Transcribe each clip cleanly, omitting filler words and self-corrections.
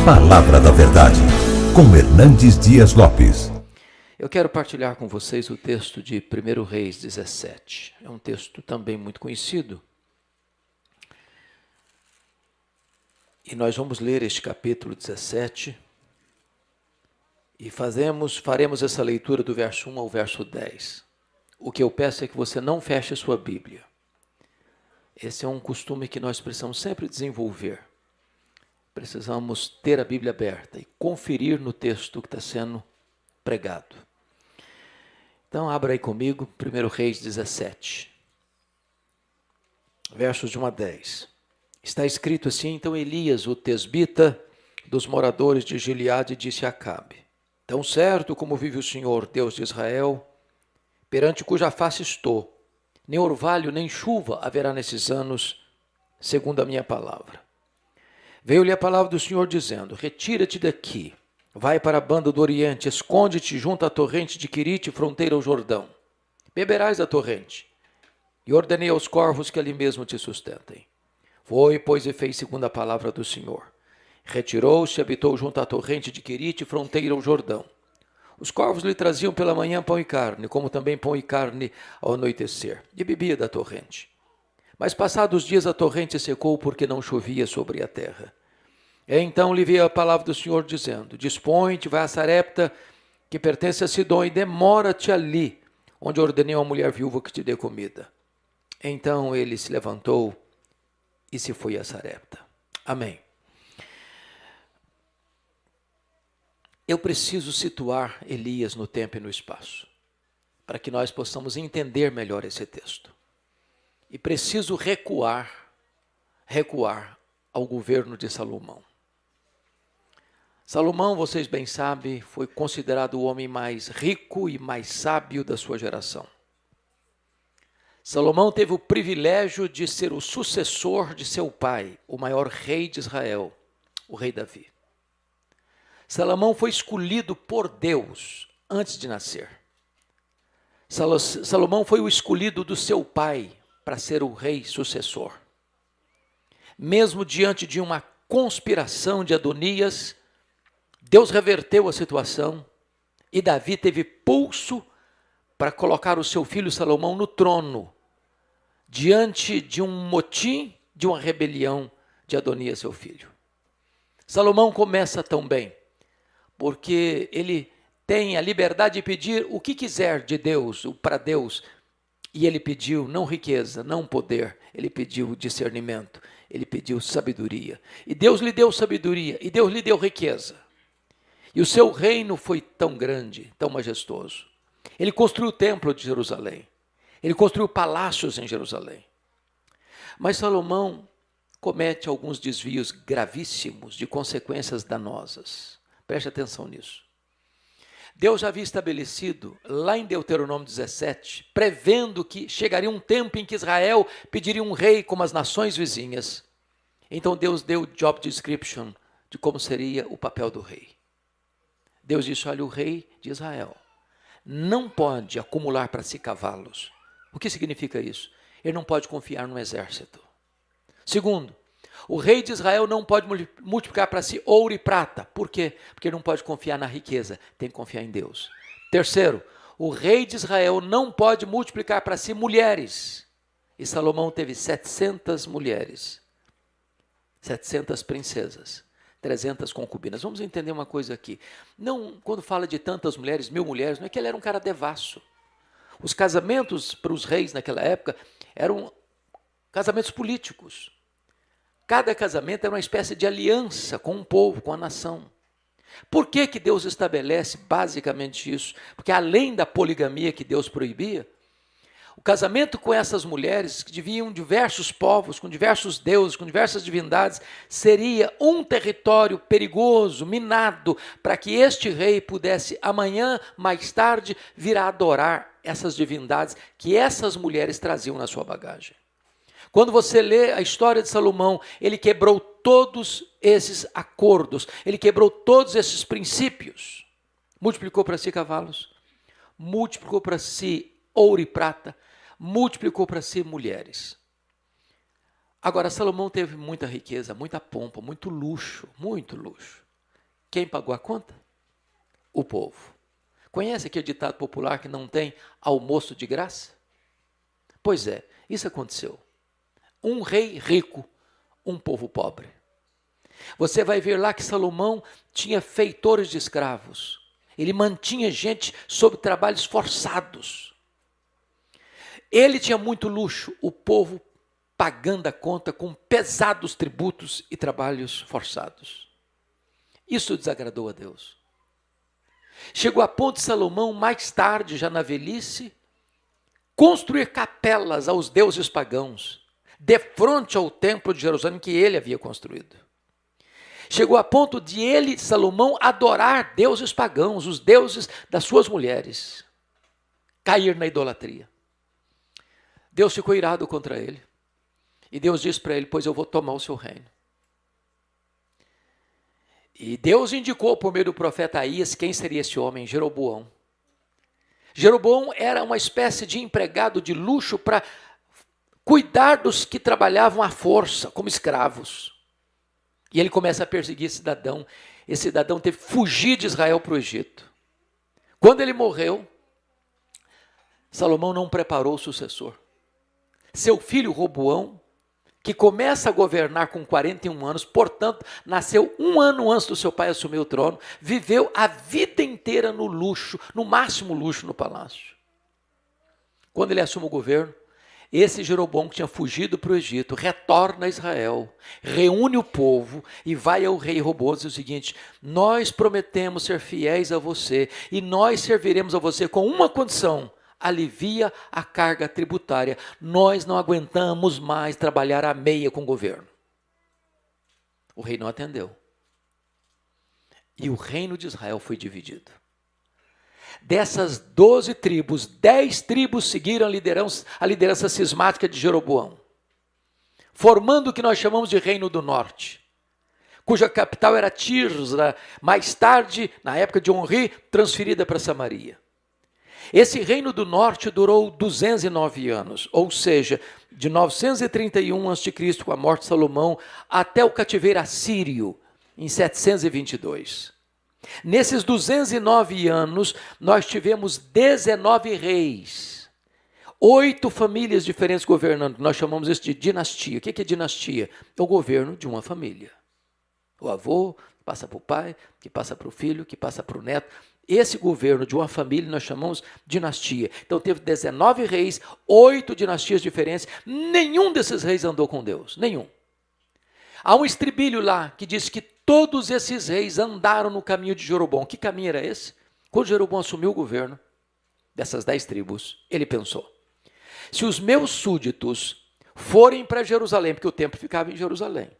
Palavra da Verdade, com Hernandes Dias Lopes. Eu quero partilhar com vocês o texto de 1 Reis 17. É um texto também muito conhecido. E nós vamos ler este capítulo 17 e faremos essa leitura do verso 1 ao verso 10. O que eu peço é que você não feche a sua Bíblia. Esse é um costume que nós precisamos sempre desenvolver. Precisamos ter a Bíblia aberta e conferir no texto que está sendo pregado. Então, abra aí comigo, 1 Reis 17, versos de 1 a 10. Está escrito assim: então Elias, o tesbita dos moradores de Gileade, disse a Acabe: tão certo como vive o Senhor, Deus de Israel, perante cuja face estou, nem orvalho nem chuva haverá nesses anos, segundo a minha palavra. Veio-lhe a palavra do Senhor dizendo: retira-te daqui, vai para a banda do Oriente, esconde-te junto à torrente de Querite, fronteira ao Jordão. Beberás da torrente. E ordenei aos corvos que ali mesmo te sustentem. Foi, pois, e fez segundo a palavra do Senhor. Retirou-se e habitou junto à torrente de Querite, fronteira ao Jordão. Os corvos lhe traziam pela manhã pão e carne, como também pão e carne ao anoitecer, e bebia da torrente. Mas passados dias a torrente secou, porque não chovia sobre a terra. Então lhe veio a palavra do Senhor, dizendo: dispõe-te, vai a Sarepta, que pertence a Sidom, e demora-te ali, onde ordenei a uma mulher viúva que te dê comida. Então ele se levantou e se foi a Sarepta. Amém. Eu preciso situar Elias no tempo e no espaço, para que nós possamos entender melhor esse texto. E preciso recuar ao governo de Salomão. Salomão, vocês bem sabem, foi considerado o homem mais rico e mais sábio da sua geração. Salomão teve o privilégio de ser o sucessor de seu pai, o maior rei de Israel, o rei Davi. Salomão foi escolhido por Deus antes de nascer. Salomão foi o escolhido do seu pai para ser o rei sucessor. Mesmo diante de uma conspiração de Adonias, Deus reverteu a situação e Davi teve pulso para colocar o seu filho Salomão no trono, diante de um motim, de uma rebelião de Adonias, seu filho. Salomão começa tão bem, porque ele tem a liberdade de pedir o que quiser de Deus, para Deus. E ele pediu não riqueza, não poder, ele pediu discernimento, ele pediu sabedoria. E Deus lhe deu sabedoria, e Deus lhe deu riqueza. E o seu reino foi tão grande, tão majestoso. Ele construiu o templo de Jerusalém, ele construiu palácios em Jerusalém. Mas Salomão comete alguns desvios gravíssimos de consequências danosas. Preste atenção nisso. Deus já havia estabelecido, lá em Deuteronômio 17, prevendo que chegaria um tempo em que Israel pediria um rei como as nações vizinhas. Então Deus deu o job description de como seria o papel do rei. Deus disse: olha, o rei de Israel não pode acumular para si cavalos. O que significa isso? Ele não pode confiar no exército. Segundo, o rei de Israel não pode multiplicar para si ouro e prata. Por quê? Porque ele não pode confiar na riqueza, tem que confiar em Deus. Terceiro, o rei de Israel não pode multiplicar para si mulheres. E Salomão teve 700 mulheres, 700 princesas, 300 concubinas. Vamos entender uma coisa aqui. Não, quando fala de tantas mulheres, 1000 mulheres, não é que ele era um cara devasso. Os casamentos para os reis naquela época eram casamentos políticos. Cada casamento era uma espécie de aliança com o povo, com a nação. Por que que Deus estabelece basicamente isso? Porque além da poligamia que Deus proibia, o casamento com essas mulheres, que viviam diversos povos, com diversos deuses, com diversas divindades, seria um território perigoso, minado, para que este rei pudesse amanhã, mais tarde, vir a adorar essas divindades que essas mulheres traziam na sua bagagem. Quando você lê a história de Salomão, ele quebrou todos esses acordos, ele quebrou todos esses princípios. Multiplicou para si cavalos, multiplicou para si ouro e prata, multiplicou para si mulheres. Agora, Salomão teve muita riqueza, muita pompa, muito luxo, muito luxo. Quem pagou a conta? O povo. Conhece aquele ditado popular que não tem almoço de graça? Pois é, isso aconteceu. Um rei rico, um povo pobre. Você vai ver lá que Salomão tinha feitores de escravos. Ele mantinha gente sob trabalhos forçados. Ele tinha muito luxo, o povo pagando a conta com pesados tributos e trabalhos forçados. Isso desagradou a Deus. Chegou a ponto de Salomão, mais tarde, já na velhice, construir capelas aos deuses pagãos, de frente ao templo de Jerusalém que ele havia construído. Chegou a ponto de ele, Salomão, adorar deuses pagãos, os deuses das suas mulheres, cair na idolatria. Deus ficou irado contra ele. E Deus disse para ele, pois eu vou tomar o seu reino. E Deus indicou por meio do profeta Aías quem seria esse homem, Jeroboão. Jeroboão era uma espécie de empregado de luxo para cuidar dos que trabalhavam à força, como escravos. E ele começa a perseguir esse cidadão. Esse cidadão teve que fugir de Israel para o Egito. Quando ele morreu, Salomão não preparou o sucessor. Seu filho Roboão, que começa a governar com 41 anos, portanto, nasceu 1 ano antes do seu pai assumir o trono, viveu a vida inteira no luxo, no máximo luxo no palácio. Quando ele assume o governo, esse Jeroboão que tinha fugido para o Egito, retorna a Israel, reúne o povo e vai ao rei Roboão e diz o seguinte, nós prometemos ser fiéis a você e nós serviremos a você com uma condição, alivia a carga tributária. Nós não aguentamos mais trabalhar à meia com o governo. O rei não atendeu. E o reino de Israel foi dividido. Dessas 12 tribos, 10 tribos seguiram a liderança cismática de Jeroboão, formando o que nós chamamos de Reino do Norte, cuja capital era Tirza, mais tarde, na época de Onri, transferida para Samaria. Esse reino do norte durou 209 anos, ou seja, de 931 a.C., com a morte de Salomão, até o cativeiro assírio, em 722. Nesses 209 anos, nós tivemos 19 reis, 8 famílias diferentes governando. Nós chamamos isso de dinastia. O que é dinastia? É o governo de uma família. O avô passa para o pai, que passa para o filho, que passa para o neto. Esse governo de uma família nós chamamos dinastia. Então teve 19 reis, 8 dinastias diferentes. Nenhum desses reis andou com Deus, nenhum. Há um estribilho lá que diz que todos esses reis andaram no caminho de Jeroboão. Que caminho era esse? Quando Jeroboão assumiu o governo dessas 10 tribos, ele pensou, se os meus súditos forem para Jerusalém, porque o templo ficava em Jerusalém,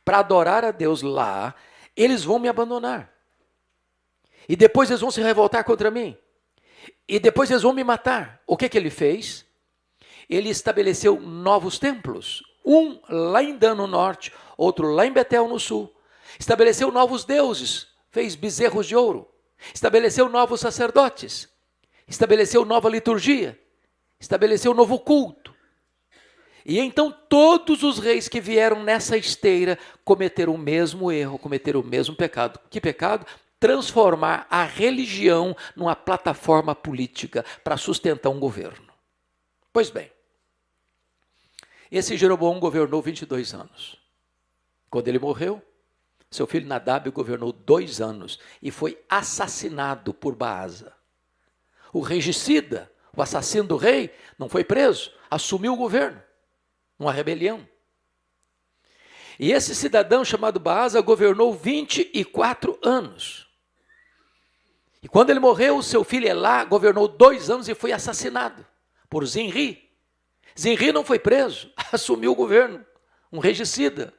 para adorar a Deus lá, eles vão me abandonar. E depois eles vão se revoltar contra mim. E depois eles vão me matar. O que ele fez? Ele estabeleceu novos templos. Um lá em Dan no norte, outro lá em Betel no sul. Estabeleceu novos deuses. Fez bezerros de ouro. Estabeleceu novos sacerdotes. Estabeleceu nova liturgia. Estabeleceu novo culto. E então todos os reis que vieram nessa esteira cometeram o mesmo erro, cometeram o mesmo pecado. Que pecado? Transformar a religião numa plataforma política para sustentar um governo. Pois bem, esse Jeroboão governou 22 anos. Quando ele morreu, seu filho Nadab governou 2 anos e foi assassinado por Baasa. O regicida, o assassino do rei, não foi preso, assumiu o governo, numa rebelião. E esse cidadão chamado Baasa governou 24 anos. E quando ele morreu, seu filho Elá governou 2 anos e foi assassinado por Zinri. Zinri não foi preso, assumiu o governo, um regicida.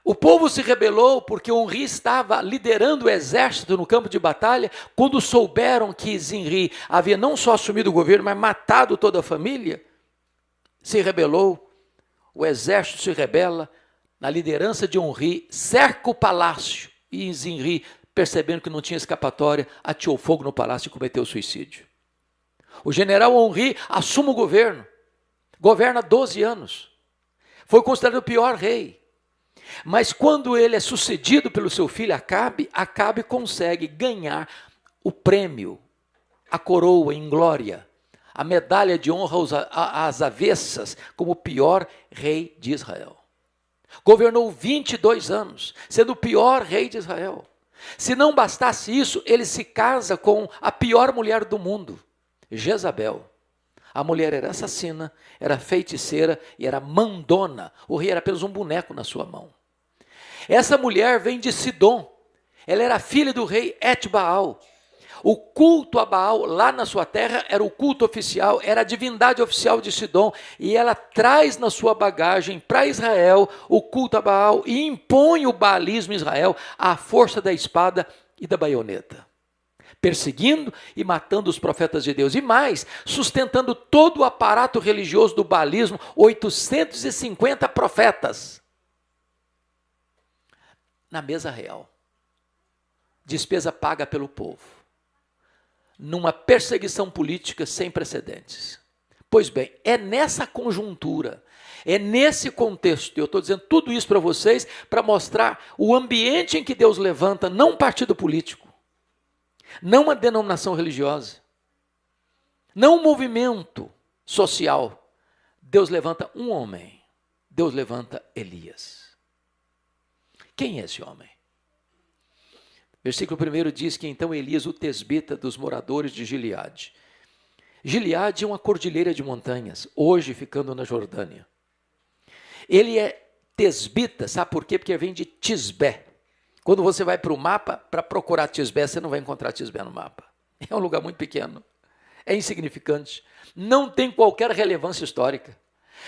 O povo se rebelou porque Onri estava liderando o exército no campo de batalha. Quando souberam que Zinri havia não só assumido o governo, mas matado toda a família, se rebelou. O exército se rebela, na liderança de Onri, cerca o palácio e Zinri, percebendo que não tinha escapatória, ateou fogo no palácio e cometeu suicídio. O general Onri assume o governo, governa 12 anos, foi considerado o pior rei. Mas quando ele é sucedido pelo seu filho Acabe, Acabe consegue ganhar o prêmio, a coroa em glória, a medalha de honra às avessas, como o pior rei de Israel. Governou 22 anos, sendo o pior rei de Israel. Se não bastasse isso, ele se casa com a pior mulher do mundo, Jezabel. A mulher era assassina, era feiticeira e era mandona. O rei era apenas um boneco na sua mão. Essa mulher vem de Sidom. Ela era filha do rei Et-Baal. O culto a Baal lá na sua terra era o culto oficial, era a divindade oficial de Sidom. E ela traz na sua bagagem para Israel o culto a Baal e impõe o baalismo em Israel à força da espada e da baioneta, perseguindo e matando os profetas de Deus. E mais, sustentando todo o aparato religioso do baalismo, 850 profetas na mesa real. Despesa paga pelo povo. Numa perseguição política sem precedentes. Pois bem, é nessa conjuntura, é nesse contexto, eu estou dizendo tudo isso para vocês, para mostrar o ambiente em que Deus levanta, não um partido político, não uma denominação religiosa, não um movimento social. Deus levanta um homem, Deus levanta Elias. Quem é esse homem? Versículo 1 diz que então Elias, o tesbita dos moradores de Gileade. Gileade é uma cordilheira de montanhas, hoje ficando na Jordânia. Ele é tesbita, sabe por quê? Porque vem de Tisbé. Quando você vai para o mapa, para procurar Tisbé, você não vai encontrar Tisbé no mapa. É um lugar muito pequeno, é insignificante, não tem qualquer relevância histórica.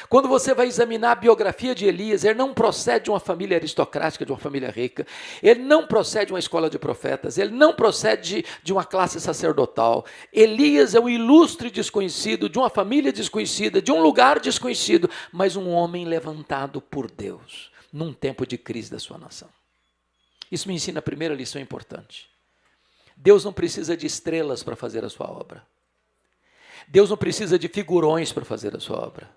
Quando você vai examinar a biografia de Elias, ele não procede de uma família aristocrática, de uma família rica, ele não procede de uma escola de profetas, ele não procede de uma classe sacerdotal. Elias é um ilustre desconhecido, de uma família desconhecida, de um lugar desconhecido, mas um homem levantado por Deus, num tempo de crise da sua nação. Isso me ensina a primeira lição importante. Deus não precisa de estrelas para fazer a sua obra. Deus não precisa de figurões para fazer a sua obra.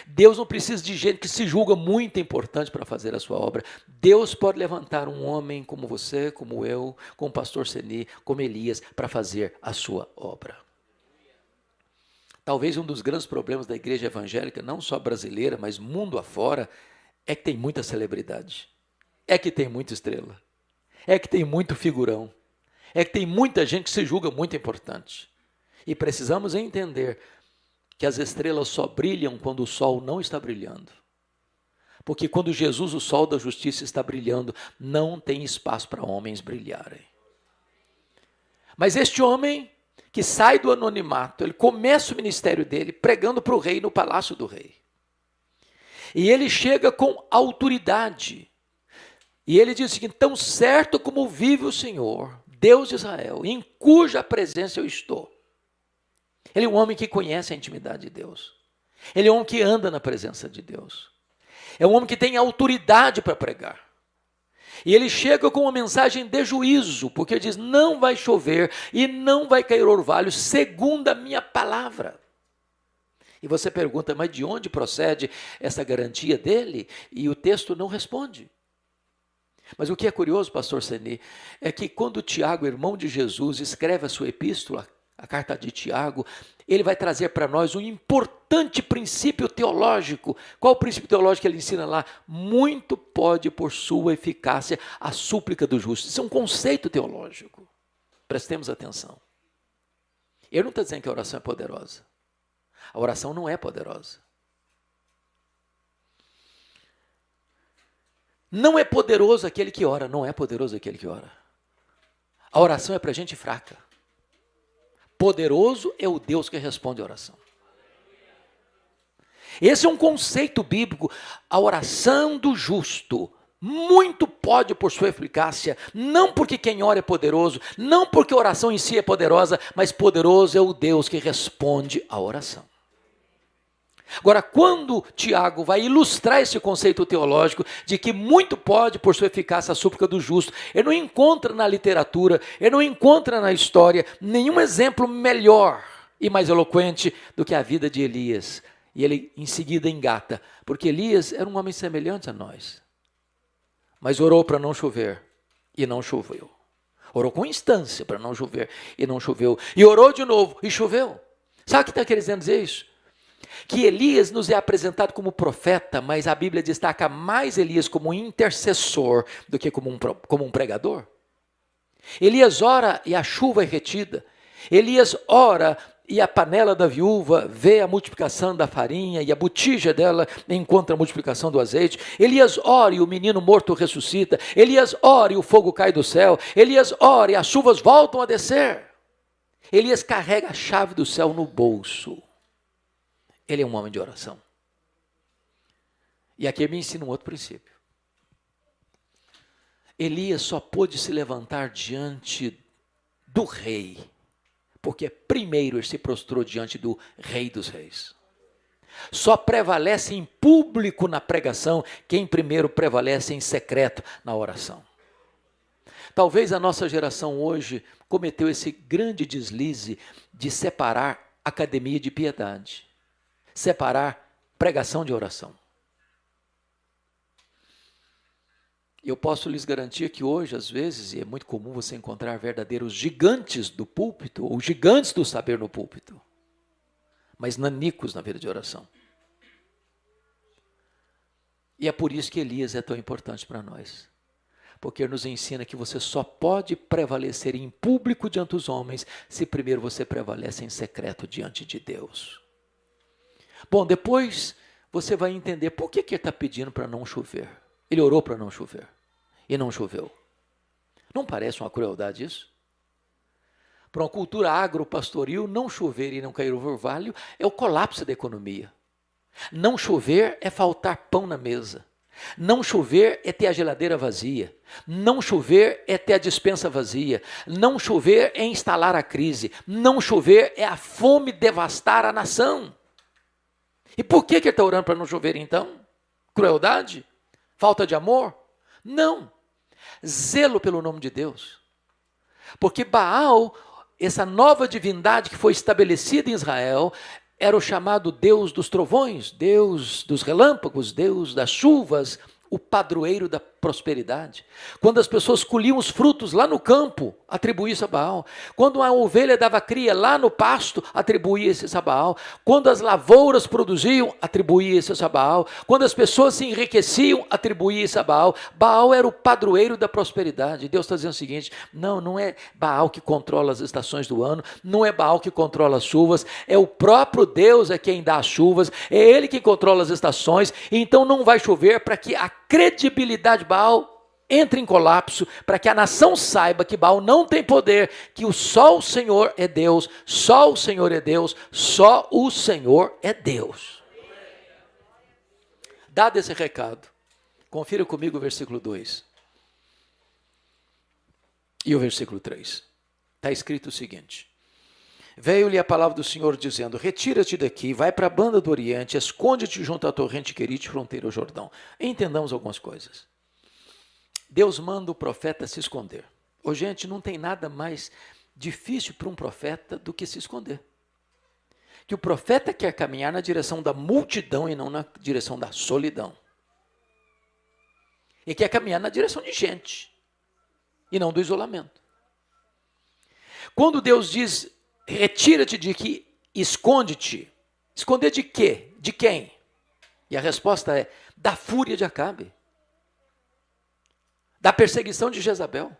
Deus não precisa de gente que se julga muito importante para fazer a sua obra. Deus pode levantar um homem como você, como eu, como o pastor Seni, como Elias, para fazer a sua obra. Talvez um dos grandes problemas da igreja evangélica, não só brasileira, mas mundo afora, é que tem muita celebridade, é que tem muita estrela, é que tem muito figurão, é que tem muita gente que se julga muito importante. E precisamos entender que as estrelas só brilham quando o sol não está brilhando. Porque quando Jesus, o sol da justiça, está brilhando, não tem espaço para homens brilharem. Mas este homem que sai do anonimato, ele começa o ministério dele pregando para o rei no palácio do rei. E ele chega com autoridade. E ele diz o seguinte: tão certo como vive o Senhor, Deus de Israel, em cuja presença eu estou. Ele é um homem que conhece a intimidade de Deus. Ele é um homem que anda na presença de Deus. É um homem que tem autoridade para pregar. E ele chega com uma mensagem de juízo, porque ele diz: não vai chover e não vai cair orvalho, segundo a minha palavra. E você pergunta: mas de onde procede essa garantia dele? E o texto não responde. Mas o que é curioso, pastor Seni, é que quando Tiago, irmão de Jesus, escreve a sua epístola, a carta de Tiago, ele vai trazer para nós um importante princípio teológico. Qual o princípio teológico que ele ensina lá? Muito pode, por sua eficácia, a súplica do justo. Isso é um conceito teológico. Prestemos atenção. Ele não está dizendo que a oração é poderosa. A oração não é poderosa. Não é poderoso aquele que ora, não é poderoso aquele que ora. A oração é para gente fraca. Poderoso é o Deus que responde a oração. Esse é um conceito bíblico. A oração do justo muito pode por sua eficácia, não porque quem ora é poderoso, não porque a oração em si é poderosa, mas poderoso é o Deus que responde à oração. Agora, quando Tiago vai ilustrar esse conceito teológico de que muito pode por sua eficácia a súplica do justo, ele não encontra na literatura, ele não encontra na história nenhum exemplo melhor e mais eloquente do que a vida de Elias. E ele em seguida engata, porque Elias era um homem semelhante a nós. mas orou para não chover e não choveu. Orou com instância para não chover e não choveu. E orou de novo e choveu. Sabe o que está querendo dizer isso? Que Elias nos é apresentado como profeta, mas a Bíblia destaca mais Elias como intercessor do que como um pregador. Elias ora e a chuva é retida. Elias ora e a panela da viúva vê a multiplicação da farinha e a botija dela encontra a multiplicação do azeite. Elias ora e o menino morto ressuscita. Elias ora e o fogo cai do céu. Elias ora e as chuvas voltam a descer. Elias carrega a chave do céu no bolso. Ele é um homem de oração. E aqui ele me ensina um outro princípio. Elias só pôde se levantar diante do rei, porque primeiro ele se prostrou diante do Rei dos Reis. Só prevalece em público na pregação quem primeiro prevalece em secreto na oração. Talvez a nossa geração hoje cometeu esse grande deslize de separar academia de piedade, separar pregação de oração. Eu posso lhes garantir que hoje, às vezes, e é muito comum você encontrar verdadeiros gigantes do púlpito, ou gigantes do saber no púlpito, mas nanicos na vida de oração. E é por isso que Elias é tão importante para nós, porque ele nos ensina que você só pode prevalecer em público diante dos homens, se primeiro você prevalece em secreto diante de Deus. Bom, depois você vai entender por que ele está pedindo para não chover. Ele orou para não chover e não choveu. Não parece uma crueldade isso? Para uma cultura agropastoril, não chover e não cair o orvalho é o colapso da economia. Não chover é faltar pão na mesa. Não chover é ter a geladeira vazia. Não chover é ter a despensa vazia. Não chover é instalar a crise. Não chover é a fome devastar a nação. E por que ele está orando para não chover então? Crueldade? Falta de amor? Não. Zelo pelo nome de Deus. Porque Baal, essa nova divindade que foi estabelecida em Israel, era o chamado Deus dos trovões, Deus dos relâmpagos, Deus das chuvas, o padroeiro da prosperidade. Quando as pessoas colhiam os frutos lá no campo, atribuía-se a Baal. Quando a ovelha dava cria lá no pasto, atribuía-se a Baal. Quando as lavouras produziam, atribuía-se a Baal. Quando as pessoas se enriqueciam, atribuía-se a Baal. Baal era o padroeiro da prosperidade. Deus está dizendo o seguinte: não é Baal que controla as estações do ano, não é Baal que controla as chuvas, é o próprio Deus é quem dá as chuvas, é Ele que controla as estações, então não vai chover para que a credibilidade de Baal entre em colapso, para que a nação saiba que Baal não tem poder, que só o Senhor é Deus, só o Senhor é Deus, só o Senhor é Deus. Dado esse recado, confira comigo o versículo 2 e o versículo 3. Está escrito o seguinte: veio-lhe a palavra do Senhor dizendo: retira-te daqui, vai para a banda do Oriente, esconde-te junto à torrente Querite, fronteira ao Jordão. Entendamos algumas coisas. Deus manda o profeta se esconder. Ô, gente, não tem nada mais difícil para um profeta do que se esconder. Que o profeta quer caminhar na direção da multidão e não na direção da solidão. Ele quer caminhar na direção de gente e não do isolamento. Quando Deus diz: retira-te de aqui, esconde-te. Esconder de quê? De quem? E a resposta é: da fúria de Acabe. Da perseguição de Jezabel.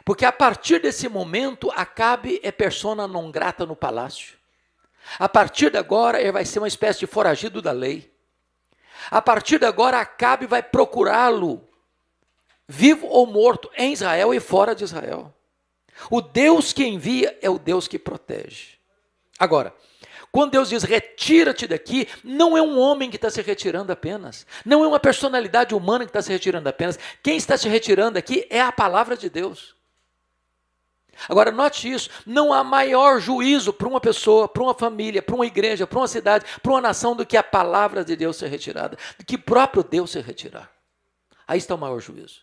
Porque a partir desse momento, Acabe é persona non grata no palácio. A partir de agora, ele vai ser uma espécie de foragido da lei. A partir de agora, Acabe vai procurá-lo, vivo ou morto, em Israel e fora de Israel. O Deus que envia é o Deus que protege. Agora, quando Deus diz retira-te daqui, não é um homem que está se retirando apenas. Não é uma personalidade humana que está se retirando apenas. Quem está se retirando aqui é a palavra de Deus. Agora, note isso, não há maior juízo para uma pessoa, para uma família, para uma igreja, para uma cidade, para uma nação, do que a palavra de Deus ser retirada, do que o próprio Deus se retirar. Aí está o maior juízo.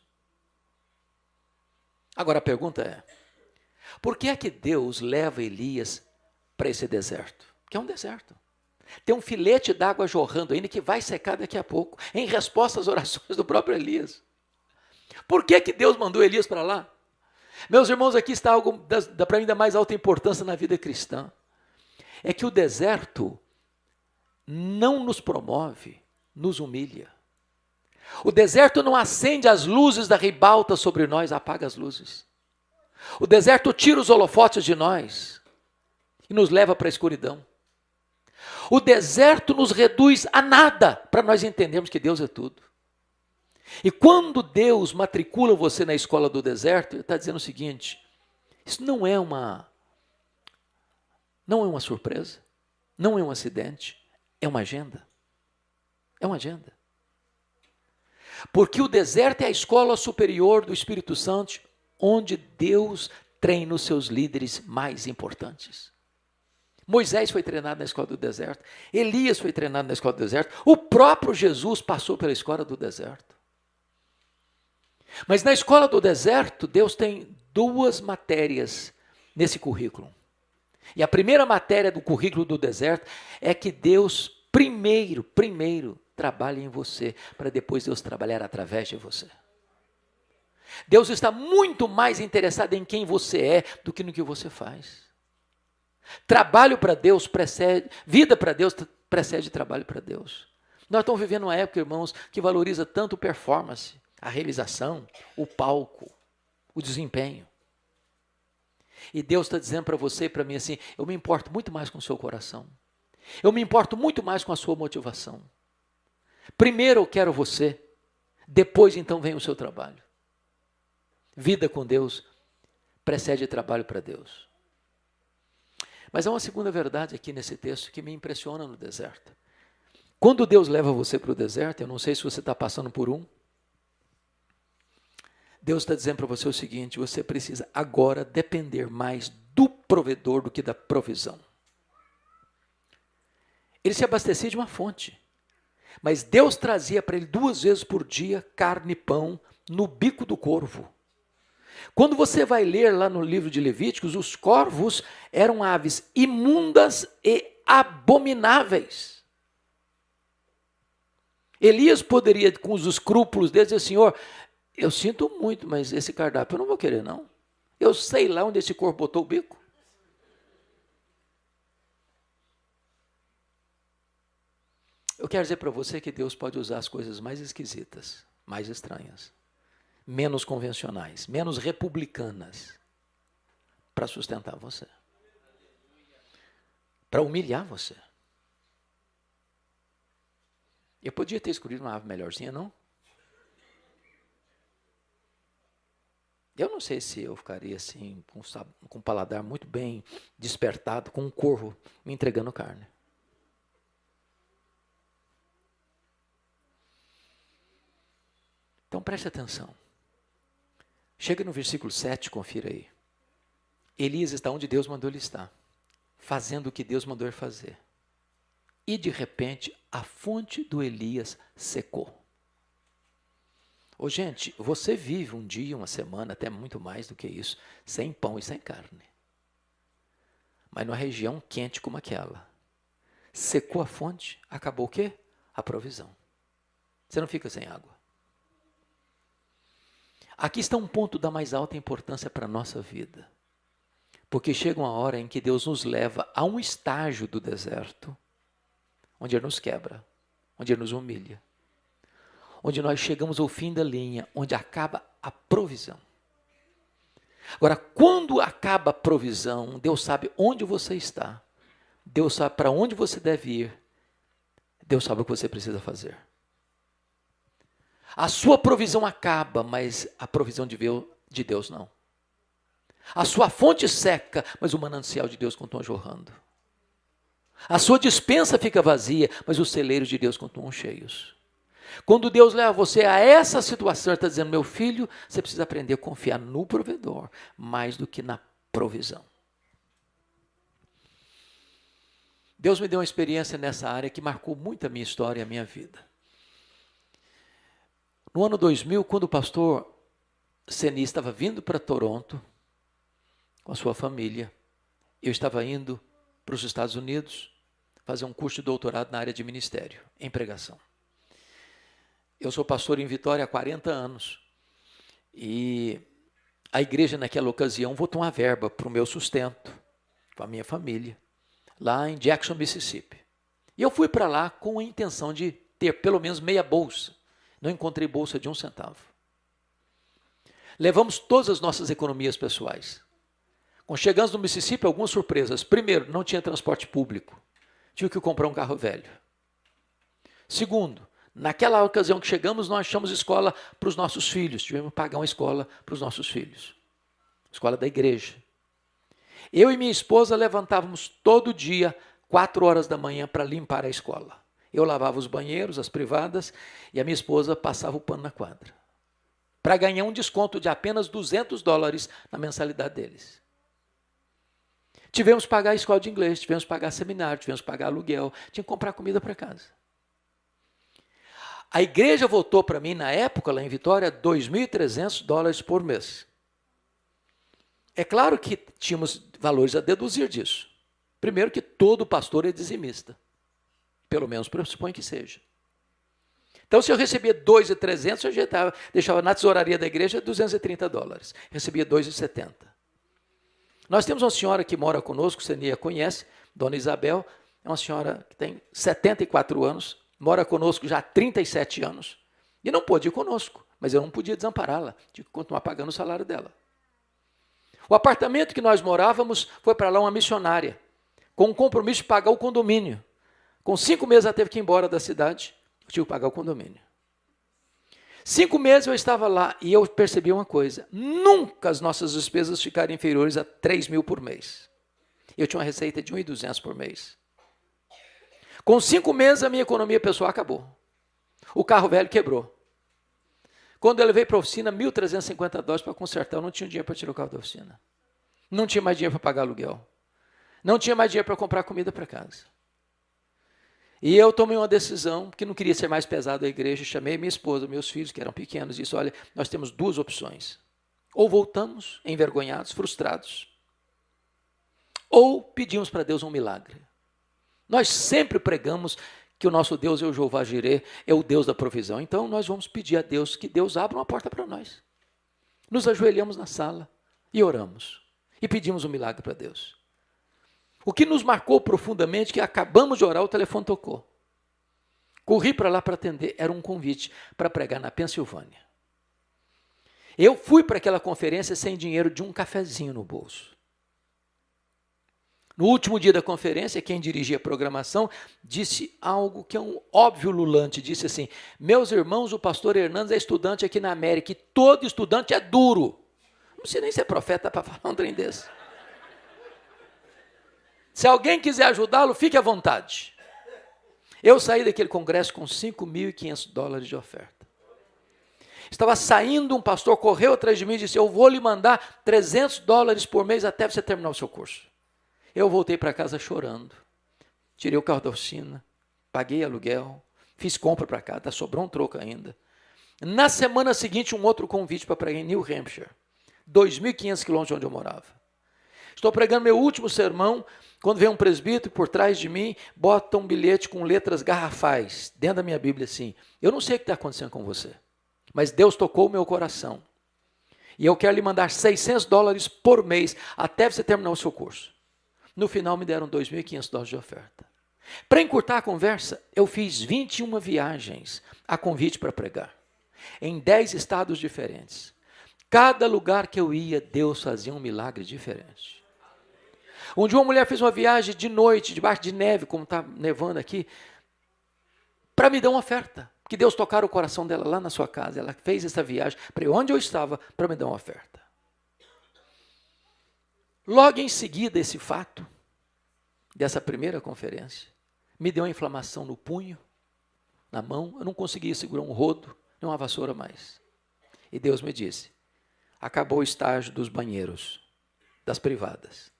Agora a pergunta é: por que é que Deus leva Elias para esse deserto? Que é um deserto. Tem um filete d'água jorrando ainda que vai secar daqui a pouco, em resposta às orações do próprio Elias. Por que Deus mandou Elias para lá? Meus irmãos, aqui está algo para mim da mais alta importância na vida cristã. É que o deserto não nos promove, nos humilha. O deserto não acende as luzes da ribalta sobre nós, apaga as luzes. O deserto tira os holofotes de nós e nos leva para a escuridão. O deserto nos reduz a nada para nós entendermos que Deus é tudo. E quando Deus matricula você na escola do deserto, Ele está dizendo o seguinte: isso não é uma surpresa, não é um acidente, é uma agenda. É uma agenda. Porque o deserto é a escola superior do Espírito Santo, onde Deus treina os seus líderes mais importantes. Moisés foi treinado na escola do deserto, Elias foi treinado na escola do deserto, o próprio Jesus passou pela escola do deserto. Mas na escola do deserto, Deus tem duas matérias nesse currículo. E a primeira matéria do currículo do deserto é que Deus primeiro trabalha em você, para depois Deus trabalhar através de você. Deus está muito mais interessado em quem você é do que no que você faz. Trabalho para Deus precede, vida para Deus precede trabalho para Deus. Nós estamos vivendo uma época, irmãos, que valoriza tanto performance, a realização, o palco, o desempenho. E Deus está dizendo para você e para mim assim: eu me importo muito mais com o seu coração. Eu me importo muito mais com a sua motivação. Primeiro eu quero você, depois então vem o seu trabalho. Vida com Deus precede trabalho para Deus. Mas há uma segunda verdade aqui nesse texto que me impressiona no deserto. Quando Deus leva você para o deserto, eu não sei se você está passando por um, Deus está dizendo para você o seguinte: você precisa agora depender mais do provedor do que da provisão. Ele se abastecia de uma fonte, mas Deus trazia para ele 2 vezes por dia carne e pão no bico do corvo. Quando você vai ler lá no livro de Levíticos, os corvos eram aves imundas e abomináveis. Elias poderia, com os escrúpulos dele, dizer: Senhor, eu sinto muito, mas esse cardápio eu não vou querer, não. Eu sei lá onde esse corvo botou o bico. Eu quero dizer para você que Deus pode usar as coisas mais esquisitas, mais estranhas, menos convencionais, menos republicanas, para sustentar você, para humilhar você. Eu podia ter escolhido uma ave melhorzinha, não? Eu não sei se eu ficaria assim, com um paladar muito bem despertado, com um corvo me entregando carne. Então preste atenção. Chega no versículo 7, confira aí. Elias está onde Deus mandou ele estar, fazendo o que Deus mandou ele fazer. E de repente, a fonte do Elias secou. Ô gente, você vive um dia, uma semana, até muito mais do que isso, sem pão e sem carne. Mas numa região quente como aquela, secou a fonte, acabou o quê? A provisão. Você não fica sem água. Aqui está um ponto da mais alta importância para a nossa vida. Porque chega uma hora em que Deus nos leva a um estágio do deserto, onde Ele nos quebra, onde Ele nos humilha, onde nós chegamos ao fim da linha, onde acaba a provisão. Agora, quando acaba a provisão, Deus sabe onde você está, Deus sabe para onde você deve ir, Deus sabe o que você precisa fazer. A sua provisão acaba, mas a provisão de Deus não. A sua fonte seca, mas o manancial de Deus continua jorrando. A sua despensa fica vazia, mas os celeiros de Deus continuam cheios. Quando Deus leva você a essa situação, Ele está dizendo: meu filho, você precisa aprender a confiar no provedor, mais do que na provisão. Deus me deu uma experiência nessa área que marcou muito a minha história e a minha vida. No ano 2000, quando o pastor Seni estava vindo para Toronto, com a sua família, eu estava indo para os Estados Unidos fazer um curso de doutorado na área de ministério, em pregação. Eu sou pastor em Vitória há 40 anos. E a igreja, naquela ocasião, votou uma verba para o meu sustento, com a minha família, lá em Jackson, Mississippi. E eu fui para lá com a intenção de ter pelo menos meia bolsa. Não encontrei bolsa de 1 centavo. Levamos todas as nossas economias pessoais. Quando chegamos no Mississippi, algumas surpresas. Primeiro, não tinha transporte público. Tive que comprar um carro velho. Segundo, naquela ocasião que chegamos, nós achamos escola para os nossos filhos. Tivemos que pagar uma escola para os nossos filhos. Escola da igreja. Eu e minha esposa levantávamos todo dia, 4 horas da manhã, para limpar a escola. Eu lavava os banheiros, as privadas, e a minha esposa passava o pano na quadra. Para ganhar um desconto de apenas $200 na mensalidade deles. Tivemos que pagar a escola de inglês, tivemos que pagar seminário, tivemos que pagar aluguel, tinha que comprar comida para casa. A igreja votou para mim, na época, lá em Vitória, $2.300 por mês. É claro que tínhamos valores a deduzir disso. Primeiro que todo pastor é dizimista. Pelo menos pressupõe que seja. Então, se eu recebia $2.300, eu deixava na tesouraria da igreja $230. Recebia $2.70. Nós temos uma senhora que mora conosco, você nem a conhece, Dona Isabel, é uma senhora que tem 74 anos, mora conosco já há 37 anos, e não pôde ir conosco, mas eu não podia desampará-la, tinha que continuar pagando o salário dela. O apartamento que nós morávamos foi para lá uma missionária, com um compromisso de pagar o condomínio. Com 5 meses ela teve que ir embora da cidade, eu tive que pagar o condomínio. 5 meses eu estava lá e eu percebi uma coisa, nunca as nossas despesas ficaram inferiores a 3 mil por mês. Eu tinha uma receita de 1.200 por mês. Com 5 meses a minha economia pessoal acabou. O carro velho quebrou. Quando eu levei para a oficina, $1.350 para consertar, eu não tinha dinheiro para tirar o carro da oficina. Não tinha mais dinheiro para pagar aluguel. Não tinha mais dinheiro para comprar comida para casa. E eu tomei uma decisão, que não queria ser mais pesado a igreja, chamei minha esposa, meus filhos, que eram pequenos, e disse, olha, nós temos 2 opções. Ou voltamos envergonhados, frustrados, ou pedimos para Deus um milagre. Nós sempre pregamos que o nosso Deus é o Jeová Jireh, é o Deus da provisão. Então, nós vamos pedir a Deus que Deus abra uma porta para nós. Nos ajoelhamos na sala e oramos. E pedimos um milagre para Deus. O que nos marcou profundamente, que acabamos de orar, o telefone tocou. Corri para lá para atender, era um convite para pregar na Pensilvânia. Eu fui para aquela conferência sem dinheiro, de um cafezinho no bolso. No último dia da conferência, quem dirigia a programação disse algo que é um óbvio lulante, disse assim, meus irmãos, o pastor Hernandes é estudante aqui na América, e todo estudante é duro. Não sei nem se é profeta para falar um trem desse. Se alguém quiser ajudá-lo, fique à vontade. Eu saí daquele congresso com $5.500 de oferta. Estava saindo, um pastor correu atrás de mim e disse, eu vou lhe mandar $300 por mês até você terminar o seu curso. Eu voltei para casa chorando. Tirei o carro da oficina, paguei aluguel, fiz compra para casa, sobrou um troco ainda. Na semana seguinte, um outro convite para pregar em New Hampshire, 2.500 quilômetros de onde eu morava. Estou pregando meu último sermão, quando vem um presbítero por trás de mim, bota um bilhete com letras garrafais, dentro da minha Bíblia assim, eu não sei o que está acontecendo com você, mas Deus tocou o meu coração, e eu quero lhe mandar $600 por mês, até você terminar o seu curso. No final me deram $2.500 de oferta. Para encurtar a conversa, eu fiz 21 viagens a convite para pregar, em 10 estados diferentes. Cada lugar que eu ia, Deus fazia um milagre diferente. Um dia uma mulher fez uma viagem de noite, debaixo de neve, como está nevando aqui, para me dar uma oferta. Que Deus tocara o coração dela lá na sua casa. Ela fez essa viagem para onde eu estava, para me dar uma oferta. Logo em seguida, esse fato, dessa primeira conferência, me deu uma inflamação no punho, na mão, eu não conseguia segurar um rodo, nem uma vassoura mais. E Deus me disse, acabou o estágio dos banheiros, das privadas.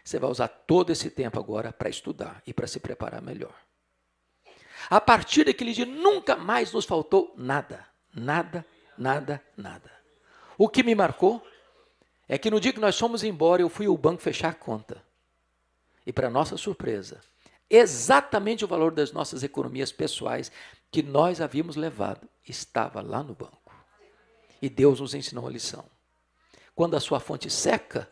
Você vai usar todo esse tempo agora para estudar e para se preparar melhor. A partir daquele dia, nunca mais nos faltou nada. Nada, nada, nada. O que me marcou é que no dia que nós fomos embora, eu fui ao banco fechar a conta. E para nossa surpresa, Exatamente o valor das nossas economias pessoais que nós havíamos levado estava lá no banco. E Deus nos ensinou a lição. Quando a sua fonte seca,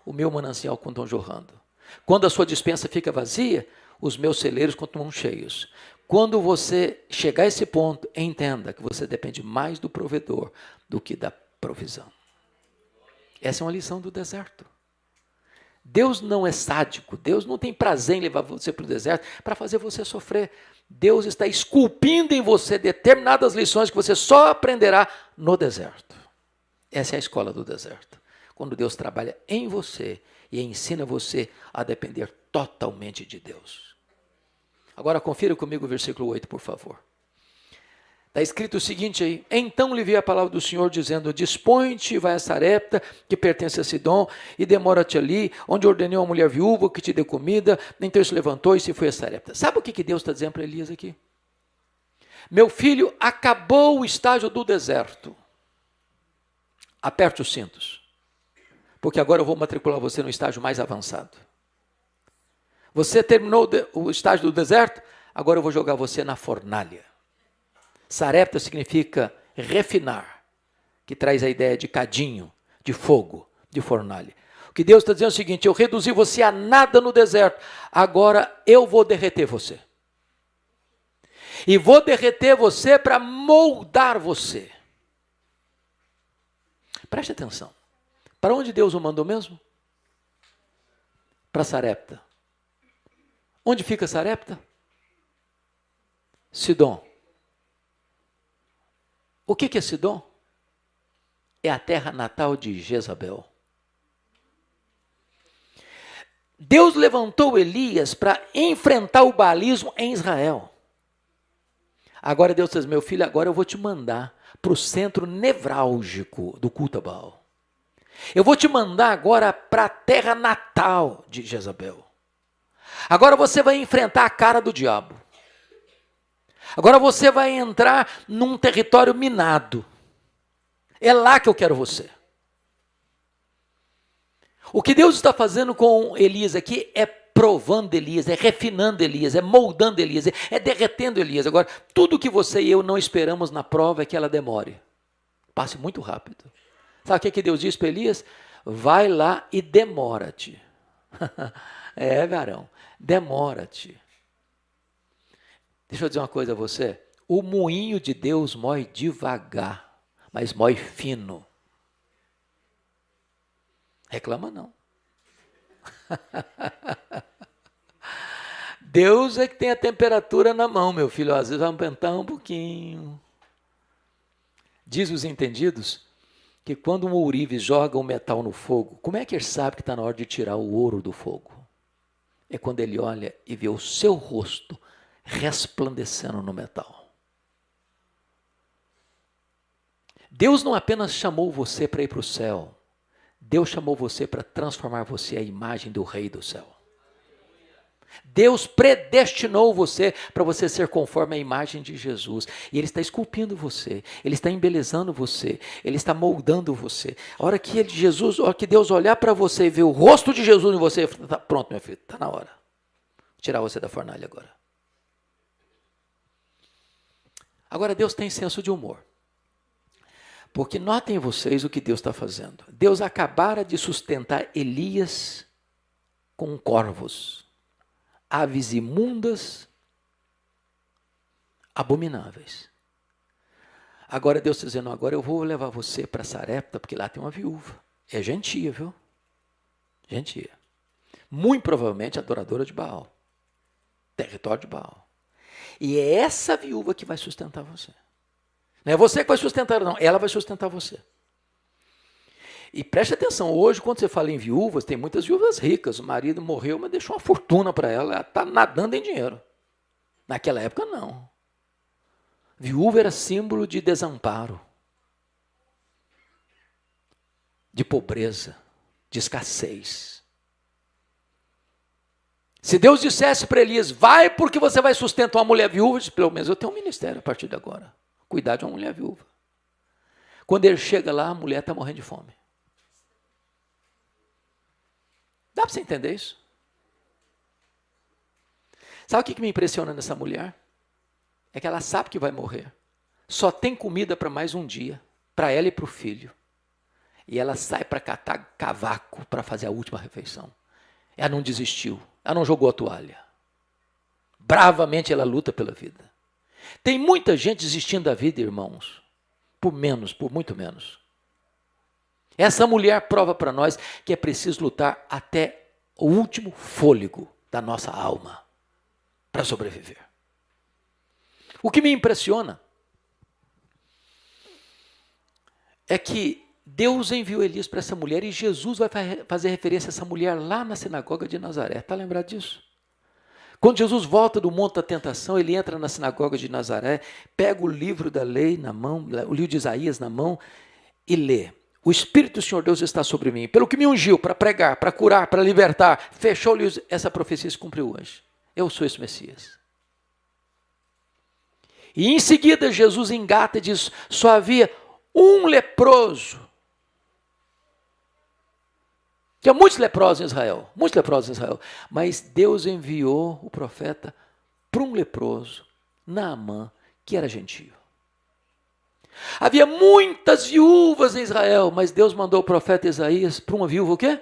o meu manancial continua jorrando. Quando a sua despensa fica vazia, os meus celeiros continuam cheios. Quando você chegar a esse ponto, entenda que você depende mais do provedor do que da provisão. Essa é uma lição do deserto. Deus não é sádico, Deus não tem prazer em levar você para o deserto para fazer você sofrer. Deus está esculpindo em você determinadas lições que você só aprenderá no deserto. Essa é a escola do deserto. Quando Deus trabalha em você e ensina você a depender totalmente de Deus. Agora confira comigo o versículo 8, por favor. Está escrito o seguinte aí: então lhe veio a palavra do Senhor dizendo, dispõe-te e vai a Sarepta, que pertence a Sidom, e demora-te ali, onde ordenei uma mulher viúva que te dê comida. Então ele se levantou e se foi a Sarepta. Sabe o que Deus está dizendo para Elias aqui? Meu filho, acabou o estágio do deserto. Aperte os cintos, porque agora eu vou matricular você no estágio mais avançado. Você terminou o estágio do deserto, agora eu vou jogar você na fornalha. Sarepta significa refinar, que traz a ideia de cadinho, de fogo, de fornalha. O que Deus está dizendo é o seguinte: eu reduzi você a nada no deserto, agora eu vou derreter você. E vou derreter você para moldar você. Preste atenção. Para onde Deus o mandou mesmo? Para Sarepta. Onde fica Sarepta? Sidom. O que é Sidom? É a terra natal de Jezabel. Deus levantou Elias para enfrentar o baalismo em Israel. Agora Deus diz, meu filho, agora eu vou te mandar para o centro nevrálgico do culto a Baal. Eu vou te mandar agora para a terra natal de Jezabel. Agora você vai enfrentar a cara do diabo. Agora você vai entrar num território minado. É lá que eu quero você. O que Deus está fazendo com Elias aqui é provando Elias, é refinando Elias, é moldando Elias, é derretendo Elias. Agora, tudo que você e eu não esperamos na prova é que ela demore. Passe muito rápido. Sabe o que Deus diz para Elias? Vai lá e demora-te. É, varão, demora-te. Deixa eu dizer uma coisa a você. O moinho de Deus moe devagar, mas moe fino. Reclama não. Deus é que tem a temperatura na mão, meu filho. Às vezes vai aumentar um pouquinho. Diz os entendidos que quando um ourives joga um metal no fogo, como é que ele sabe que está na hora de tirar o ouro do fogo? É quando ele olha e vê o seu rosto resplandecendo no metal. Deus não apenas chamou você para ir para o céu, Deus chamou você para transformar você à imagem do Rei do céu. Deus predestinou você para você ser conforme a imagem de Jesus. E Ele está esculpindo você, Ele está embelezando você, Ele está moldando você. A hora que Deus olhar para você e ver o rosto de Jesus em você, tá pronto, meu filho, está na hora. Vou tirar você da fornalha agora. Agora Deus tem senso de humor. Porque notem vocês o que Deus está fazendo. Deus acabara de sustentar Elias com corvos, aves imundas, abomináveis. Agora Deus está dizendo, agora eu vou levar você para Sarepta, porque lá tem uma viúva. É gentia, viu? Gentia. Muito provavelmente adoradora de Baal. Território de Baal. E é essa viúva que vai sustentar você. Não é você que vai sustentar, não. Ela vai sustentar você. E preste atenção, hoje quando você fala em viúvas, tem muitas viúvas ricas. O marido morreu, mas deixou uma fortuna para ela. Ela está nadando em dinheiro. Naquela época, não. Viúva era símbolo de desamparo, de pobreza, de escassez. Se Deus dissesse para Elias, vai porque você vai sustentar uma mulher viúva, disse, pelo menos eu tenho um ministério a partir de agora. Cuidar de uma mulher viúva. Quando ele chega lá, a mulher está morrendo de fome. Dá para você entender isso? Sabe o que me impressiona nessa mulher? É que ela sabe que vai morrer. Só tem comida para mais um dia, para ela e para o filho. E ela sai para catar cavaco para fazer a última refeição. Ela não desistiu, ela não jogou a toalha. Bravamente ela luta pela vida. Tem muita gente desistindo da vida, irmãos, por muito menos. Essa mulher prova para nós que é preciso lutar até o último fôlego da nossa alma para sobreviver. O que me impressiona é que Deus enviou Elias para essa mulher e Jesus vai fazer referência a essa mulher lá na sinagoga de Nazaré. Está lembrado disso? Quando Jesus volta do Monte da Tentação, ele entra na sinagoga de Nazaré, pega o livro da lei na mão, o livro de Isaías na mão e lê. O Espírito do Senhor Deus está sobre mim, pelo que me ungiu para pregar, para curar, para libertar. Fechou-lhe essa profecia e se cumpriu hoje. Eu sou esse Messias. E em seguida Jesus engata e diz, só havia um leproso. Tinha muitos leprosos em Israel, mas Deus enviou o profeta para um leproso, Naamã, que era gentio. Havia muitas viúvas em Israel, mas Deus mandou o profeta Isaías para uma viúva o quê?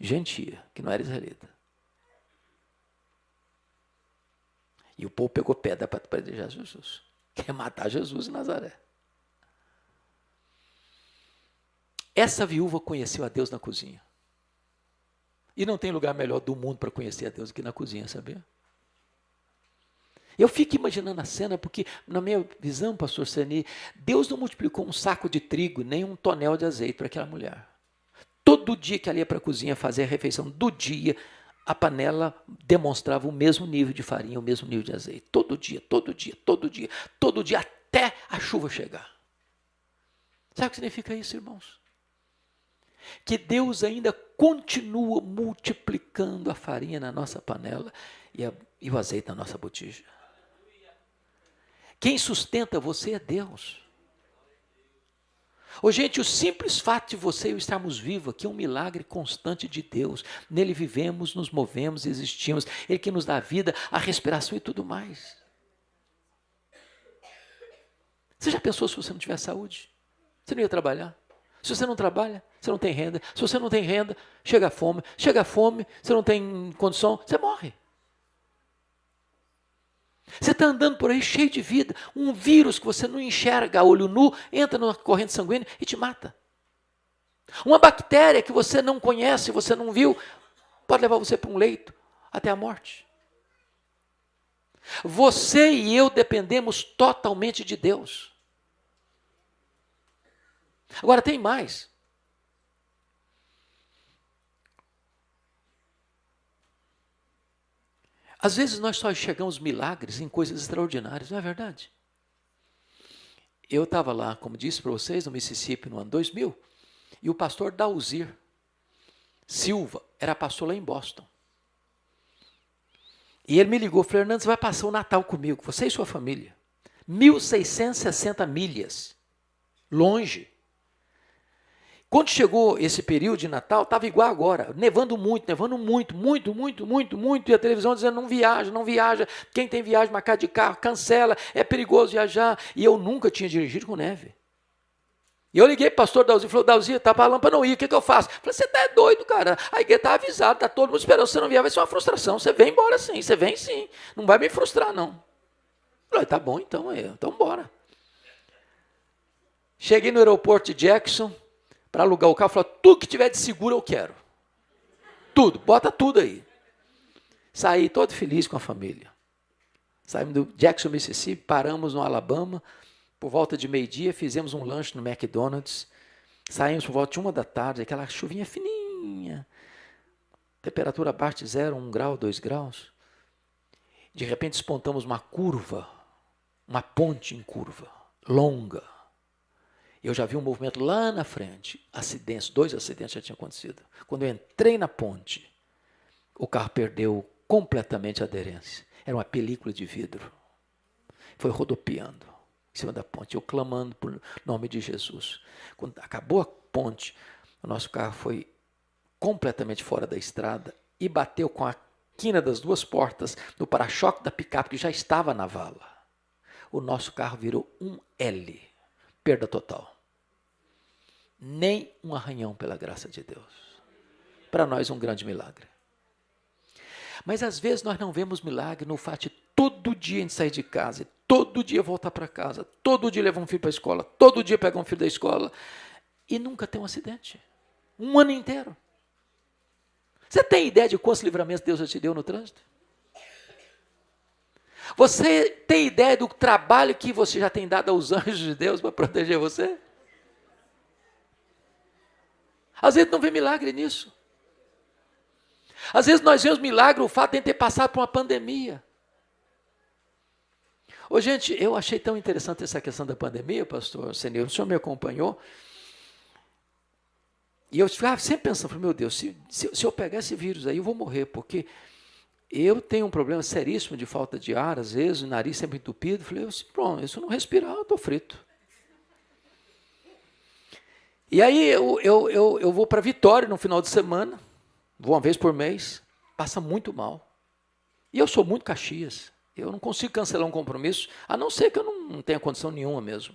Gentia, que não era israelita. E o povo pegou pedra para apedrejar Jesus. Quer matar Jesus em Nazaré. Essa viúva conheceu a Deus na cozinha. E não tem lugar melhor do mundo para conhecer a Deus do que na cozinha, sabia? Eu fico imaginando a cena, porque na minha visão, pastor Sani, Deus não multiplicou um saco de trigo, nem um tonel de azeite para aquela mulher. Todo dia que ela ia para a cozinha fazer a refeição do dia, a panela demonstrava o mesmo nível de farinha, o mesmo nível de azeite. Todo dia, até a chuva chegar. Sabe o que significa isso, irmãos? Que Deus ainda continua multiplicando a farinha na nossa panela e o azeite na nossa botija. Quem sustenta você é Deus. Ô, gente, o simples fato de você e eu estarmos vivos aqui é um milagre constante de Deus. Nele vivemos, nos movemos, existimos. Ele que nos dá a vida, a respiração e tudo mais. Você já pensou se você não tiver saúde? Você não ia trabalhar? Se você não trabalha, você não tem renda. Se você não tem renda, chega a fome. Chega a fome, você não tem condição, você morre. Você está andando por aí cheio de vida. Um vírus que você não enxerga a olho nu, entra na corrente sanguínea e te mata. Uma bactéria que você não conhece, você não viu, pode levar você para um leito até a morte. Você e eu dependemos totalmente de Deus. Agora tem mais. Às vezes nós só enxergamos milagres em coisas extraordinárias, não é verdade? Eu estava lá, como disse para vocês, no Mississippi no ano 2000, e o pastor Dalzir Silva era pastor lá em Boston. E ele me ligou, Fernando, você vai passar o Natal comigo, você e sua família. 1.660 milhas, longe. Quando chegou esse período de Natal, estava igual agora, nevando muito, e a televisão dizendo, não viaja, quem tem viagem marcada de carro, cancela, é perigoso viajar, e eu nunca tinha dirigido com neve. E eu liguei para o pastor Dalzir, falou, Dalzir, está falando para não ir, o que eu faço? Eu falei, você está doido, cara, a igreja está avisada, está todo mundo esperando, se você não vier, vai ser uma frustração, você vem embora sim, você vem sim, não vai me frustrar não. Eu falei, tá bom então bora. Cheguei no aeroporto de Jackson, para alugar o carro, falou, tudo que tiver de seguro eu quero. Tudo, bota tudo aí. Saí todo feliz com a família. Saímos do Jackson, Mississippi, paramos no Alabama, por volta de meio-dia, fizemos um lanche no McDonald's, saímos por volta de 1h, aquela chuvinha fininha, temperatura abaixo de 0, 1 grau, 2 graus. De repente despontamos uma curva, uma ponte em curva, longa. Eu já vi um movimento lá na frente, acidentes, 2 acidentes já tinham acontecido. Quando eu entrei na ponte, o carro perdeu completamente a aderência. Era uma película de vidro. Foi rodopiando em cima da ponte, eu clamando por nome de Jesus. Quando acabou a ponte, o nosso carro foi completamente fora da estrada e bateu com a quina das duas portas, no para-choque da picape que já estava na vala. O nosso carro virou um L, perda total. Nem um arranhão pela graça de Deus. Para nós um grande milagre. Mas às vezes nós não vemos milagre no fato de todo dia a gente sair de casa, todo dia voltar para casa, todo dia levar um filho para a escola, todo dia pegar um filho da escola e nunca ter um acidente. Um ano inteiro. Você tem ideia de quantos livramentos Deus já te deu no trânsito? Você tem ideia do trabalho que você já tem dado aos anjos de Deus para proteger você? Às vezes não vê milagre nisso. Às vezes nós vemos milagre o fato de ter passado por uma pandemia. Ô, gente, eu achei tão interessante essa questão da pandemia, pastor Senhor, o senhor me acompanhou. E eu ficava sempre pensando, meu Deus, se eu pegar esse vírus aí, eu vou morrer, porque eu tenho um problema seríssimo de falta de ar, às vezes, o nariz sempre entupido. Falei, pronto, se eu não respirar, eu estou frito. E aí eu vou para Vitória no final de semana, vou uma vez por mês, passa muito mal. E eu sou muito Caxias, eu não consigo cancelar um compromisso, a não ser que eu não tenha condição nenhuma mesmo.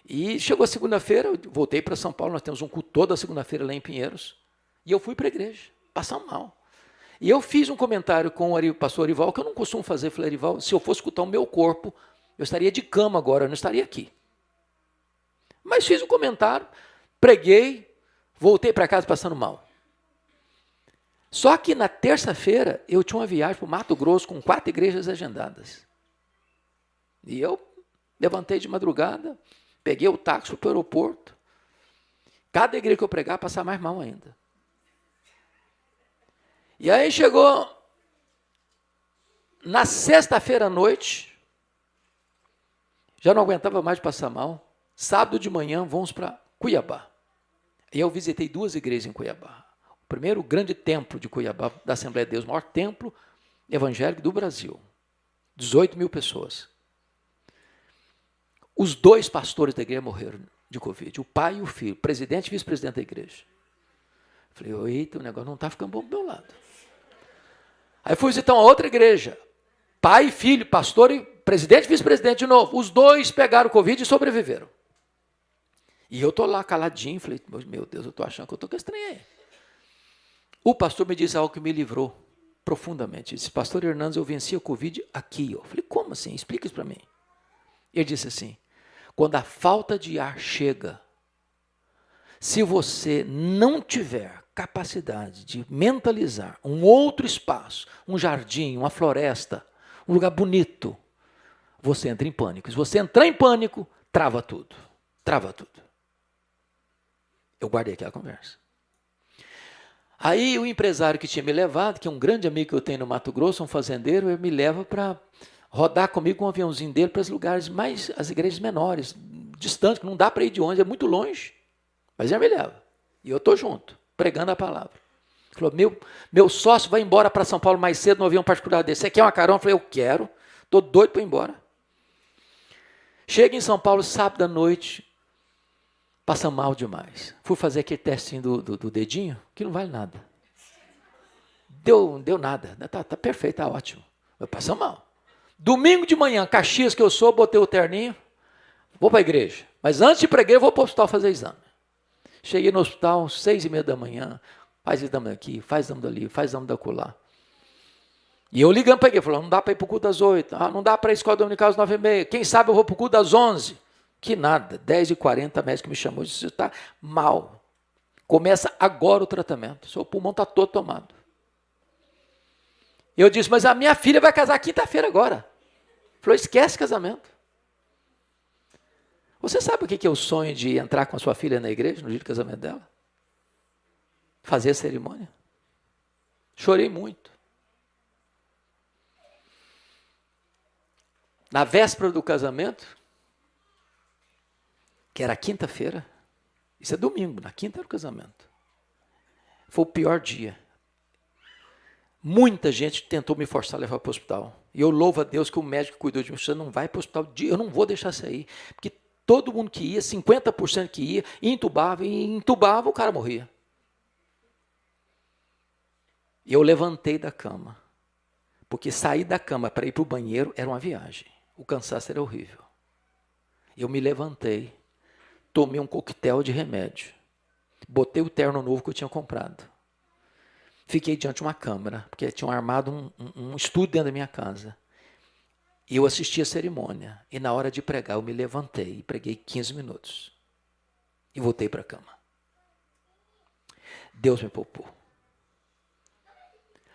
E chegou a segunda-feira, eu voltei para São Paulo, nós temos um culto toda segunda-feira lá em Pinheiros, e eu fui para a igreja, passar mal. E eu fiz um comentário com o pastor Arival, que eu não costumo fazer. Falei, Arival, se eu fosse escutar o meu corpo, eu estaria de cama agora, eu não estaria aqui. Mas fiz um comentário, preguei, voltei para casa passando mal. Só que na terça-feira, eu tinha uma viagem para o Mato Grosso com 4 igrejas agendadas. E eu levantei de madrugada, peguei o táxi para o aeroporto. Cada igreja que eu pregar, passar mais mal ainda. E aí chegou na sexta-feira à noite, já não aguentava mais de passar mal. Sábado de manhã, vamos para Cuiabá. E eu visitei 2 igrejas em Cuiabá. O primeiro, o grande templo de Cuiabá, da Assembleia de Deus, o maior templo evangélico do Brasil. 18 mil pessoas. Os 2 pastores da igreja morreram de Covid, o pai e o filho, presidente e vice-presidente da igreja. Falei, eita, o negócio não está ficando bom do meu lado. Aí fui visitar uma outra igreja, pai e filho, pastor e presidente e vice-presidente de novo. Os 2 pegaram Covid e sobreviveram. E eu estou lá caladinho, falei, meu Deus, eu estou achando que eu estou com esse trem aí. O pastor me disse algo que me livrou profundamente. Ele disse, pastor Hernandes, eu venci a Covid aqui. Eu falei, como assim? Explica isso para mim. Ele disse assim, quando a falta de ar chega, se você não tiver capacidade de mentalizar um outro espaço, um jardim, uma floresta, um lugar bonito, você entra em pânico. Se você entrar em pânico, trava tudo. Trava tudo. Eu guardei aquela conversa. Aí o empresário que tinha me levado, que é um grande amigo que eu tenho no Mato Grosso, um fazendeiro, ele me leva para rodar comigo com um aviãozinho dele para os lugares mais, as igrejas menores, distantes, que não dá para ir de ônibus, é muito longe. Mas ele me leva. E eu estou junto, pregando a palavra. Ele falou, meu sócio vai embora para São Paulo mais cedo no avião particular desse. Você quer uma carona? Eu falei, eu quero. Estou doido para ir embora. Chego em São Paulo sábado à noite, passa mal demais. Fui fazer aquele testinho do dedinho, que não vale nada. Deu nada. Tá perfeito, tá ótimo. Mas passa mal. Domingo de manhã, Caxias que eu sou, botei o terninho, vou para a igreja. Mas antes de pregar, eu vou para o hospital fazer exame. Cheguei no hospital, 6h30 da manhã, faz exame aqui, faz exame dali, faz exame da colar. E eu ligando para a igreja, falando, não dá para ir para o culto das 8, não dá para ir para a escola dominical às 9h30, quem sabe eu vou para o culto das 11. Que nada, 10h40, a médica me chamou e disse, você está mal. Começa agora o tratamento, seu pulmão está todo tomado. Eu disse, mas a minha filha vai casar quinta-feira agora. Falou, esquece casamento. Você sabe o que é o sonho de entrar com a sua filha na igreja no dia do casamento dela? Fazer a cerimônia. Chorei muito. Na véspera do casamento, que era quinta-feira, isso é domingo, na quinta era o casamento. Foi o pior dia. Muita gente tentou me forçar a levar para o hospital. E eu louvo a Deus que o médico cuidou de mim. Você não vai para o hospital, eu não vou deixar isso aí. Porque todo mundo que ia, 50% que ia, entubava, o cara morria. E eu levantei da cama, porque sair da cama para ir para o banheiro era uma viagem. O cansaço era horrível. Eu me levantei, tomei um coquetel de remédio, botei o terno novo que eu tinha comprado. Fiquei diante de uma câmera, porque tinham armado um estúdio dentro da minha casa. E eu assisti a cerimônia. E na hora de pregar, eu me levantei e preguei 15 minutos. E voltei para a cama. Deus me poupou.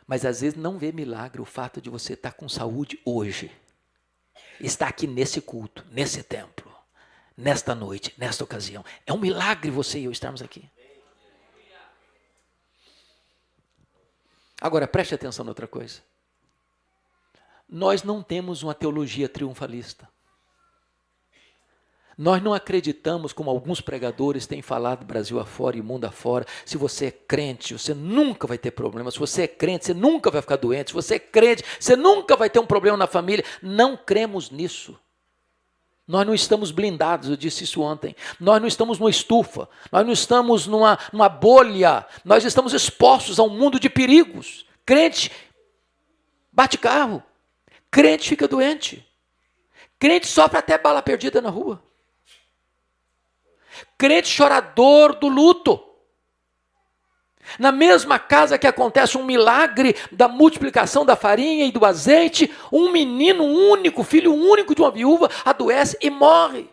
Mas às vezes não vê milagre o fato de você estar com saúde hoje. Estar aqui nesse culto, nesse templo, nesta noite, nesta ocasião. É um milagre você e eu estarmos aqui. Agora, preste atenção noutra coisa. Nós não temos uma teologia triunfalista. Nós não acreditamos, como alguns pregadores têm falado Brasil afora e mundo afora, se você é crente, você nunca vai ter problema. Se você é crente, você nunca vai ficar doente. Se você é crente, você nunca vai ter um problema na família. Não cremos nisso. Nós não estamos blindados, eu disse isso ontem. Nós não estamos numa estufa, nós não estamos numa bolha. Nós estamos expostos a um mundo de perigos. Crente bate carro, crente fica doente, crente sofre até bala perdida na rua. Crente chorador do luto. Na mesma casa que acontece um milagre da multiplicação da farinha e do azeite, um menino único, filho único de uma viúva, adoece e morre.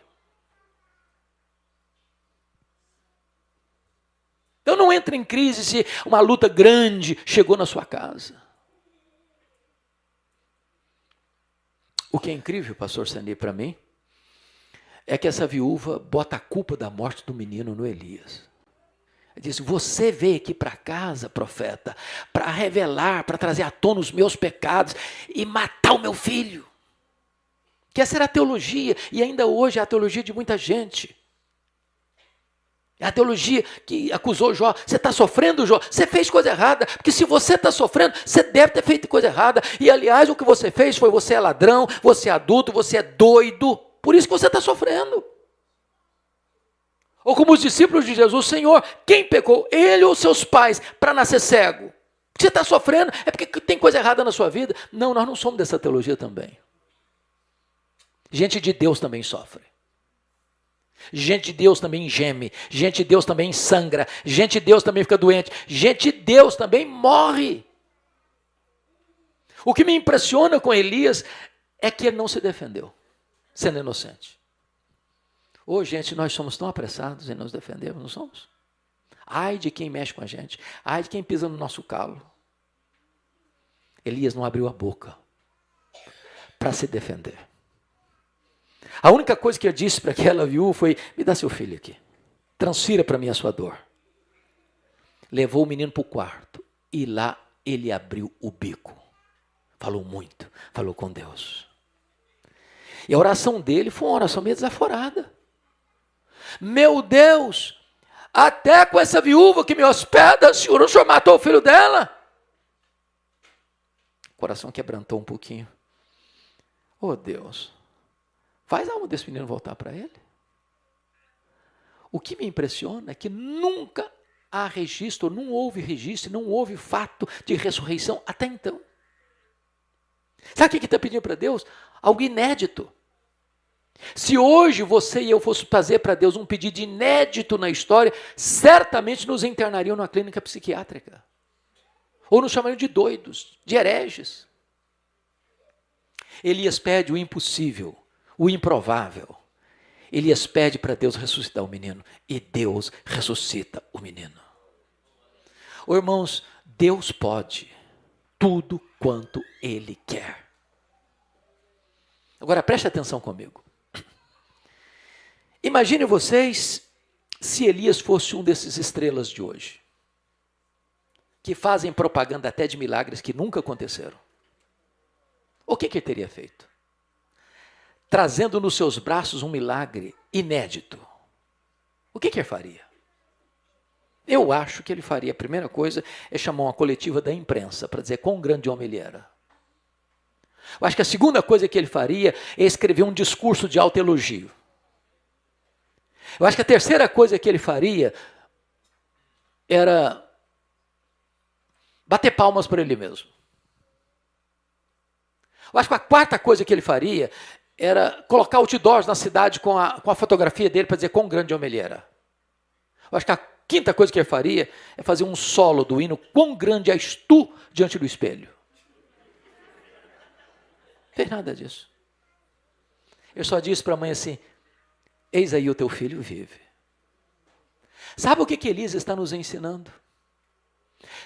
Então não entre em crise se uma luta grande chegou na sua casa. O que é incrível, pastor Sandy, para mim, é que essa viúva bota a culpa da morte do menino no Elias. Ele diz, você veio aqui para casa, profeta, para revelar, para trazer à tona os meus pecados e matar o meu filho. Que essa era a teologia, e ainda hoje é a teologia de muita gente. É a teologia que acusou Jó. Você está sofrendo, Jó? Você fez coisa errada, porque se você está sofrendo, você deve ter feito coisa errada. E aliás, o que você fez foi, você é ladrão, você é adulto, você é doido. Por isso que você está sofrendo. Ou como os discípulos de Jesus, Senhor, quem pecou? Ele ou seus pais para nascer cego? Você está sofrendo, é porque tem coisa errada na sua vida. Não, nós não somos dessa teologia também. Gente de Deus também sofre. Gente de Deus também geme. Gente de Deus também sangra. Gente de Deus também fica doente. Gente de Deus também morre. O que me impressiona com Elias é que ele não se defendeu, sendo inocente. Ô, gente, nós somos tão apressados em nos defendermos, não somos? Ai de quem mexe com a gente. Ai de quem pisa no nosso calo. Elias não abriu a boca para se defender. A única coisa que eu disse para aquela viúva foi, me dá seu filho aqui. Transfira para mim a sua dor. Levou o menino para o quarto. E lá ele abriu o bico. Falou muito. Falou com Deus. E a oração dele foi uma oração meio desaforada. Meu Deus, até com essa viúva que me hospeda, o senhor matou o filho dela? O coração quebrantou um pouquinho. Oh Deus, faz a alma desse menino voltar para ele. O que me impressiona é que nunca há registro, não houve registro, não houve fato de ressurreição até então. Sabe o que está pedindo para Deus? Algo inédito. Se hoje você e eu fosse fazer para Deus um pedido inédito na história, certamente nos internariam numa clínica psiquiátrica. Ou nos chamariam de doidos, de hereges. Elias pede o impossível, o improvável. Elias pede para Deus ressuscitar o menino. E Deus ressuscita o menino. Ô, irmãos, Deus pode tudo quanto Ele quer. Agora preste atenção comigo. Imagine vocês se Elias fosse um desses estrelas de hoje, que fazem propaganda até de milagres que nunca aconteceram. O que ele teria feito? Trazendo nos seus braços um milagre inédito. O que ele faria? Eu acho que ele faria, a primeira coisa, é chamar uma coletiva da imprensa para dizer quão grande homem ele era. Eu acho que a segunda coisa que ele faria é escrever um discurso de autoelogio. Eu acho que a terceira coisa que ele faria era bater palmas para ele mesmo. Eu acho que a quarta coisa que ele faria era colocar outdoors na cidade com a fotografia dele para dizer quão grande homem ele era. Eu acho que a quinta coisa que ele faria é fazer um solo do hino quão grande és tu diante do espelho. Não fez nada disso. Eu só disse para a mãe assim, eis aí o teu filho vive. Sabe o que Elisa está nos ensinando?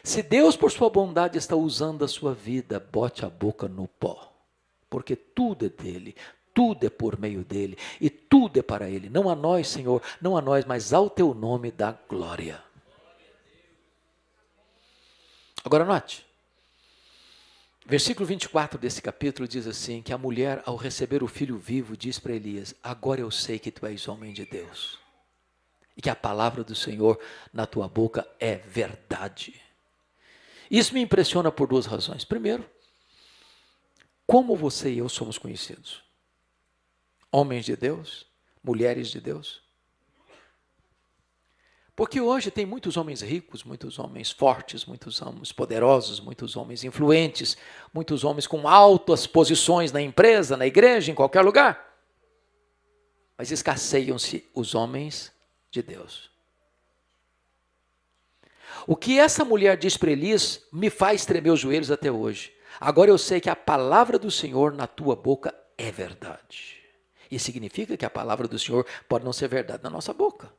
Se Deus por sua bondade está usando a sua vida, bote a boca no pó. Porque tudo é dele, tudo é por meio dele e tudo é para ele. Não a nós, Senhor, não a nós, mas ao teu nome da glória. Agora note, versículo 24 desse capítulo diz assim, que a mulher ao receber o filho vivo diz para Elias, agora eu sei que tu és homem de Deus e que a palavra do Senhor na tua boca é verdade. Isso me impressiona por duas razões. Primeiro, como você e eu somos conhecidos? Homens de Deus, mulheres de Deus. Porque hoje tem muitos homens ricos, muitos homens fortes, muitos homens poderosos, muitos homens influentes, muitos homens com altas posições na empresa, na igreja, em qualquer lugar. Mas escasseiam-se os homens de Deus. O que essa mulher diz para Elias me faz tremer os joelhos até hoje. Agora eu sei que a palavra do Senhor na tua boca é verdade. E significa que a palavra do Senhor pode não ser verdade na nossa boca.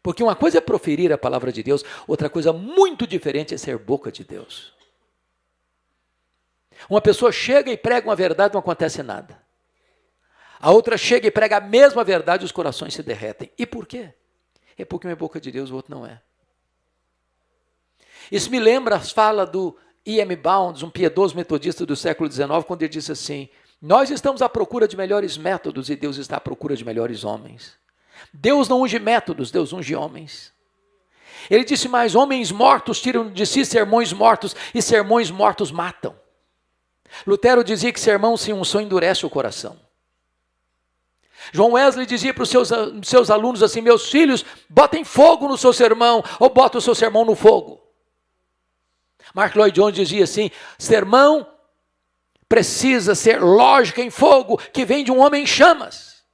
Porque uma coisa é proferir a palavra de Deus, outra coisa muito diferente é ser boca de Deus. Uma pessoa chega e prega uma verdade, não acontece nada. A outra chega e prega a mesma verdade e os corações se derretem. E por quê? É porque um é boca de Deus, o outro não é. Isso me lembra as falas do E.M. Bounds, um piedoso metodista do século XIX, quando ele disse assim, nós estamos à procura de melhores métodos e Deus está à procura de melhores homens. Deus não unge métodos, Deus unge homens. Ele disse mais, homens mortos tiram de si sermões mortos e sermões mortos matam. Lutero dizia que sermão sem unção endurece o coração. João Wesley dizia para os seus alunos assim, meus filhos, botem fogo no seu sermão ou botem o seu sermão no fogo. Mark Lloyd Jones dizia assim, sermão precisa ser lógica em fogo que vem de um homem em chamas.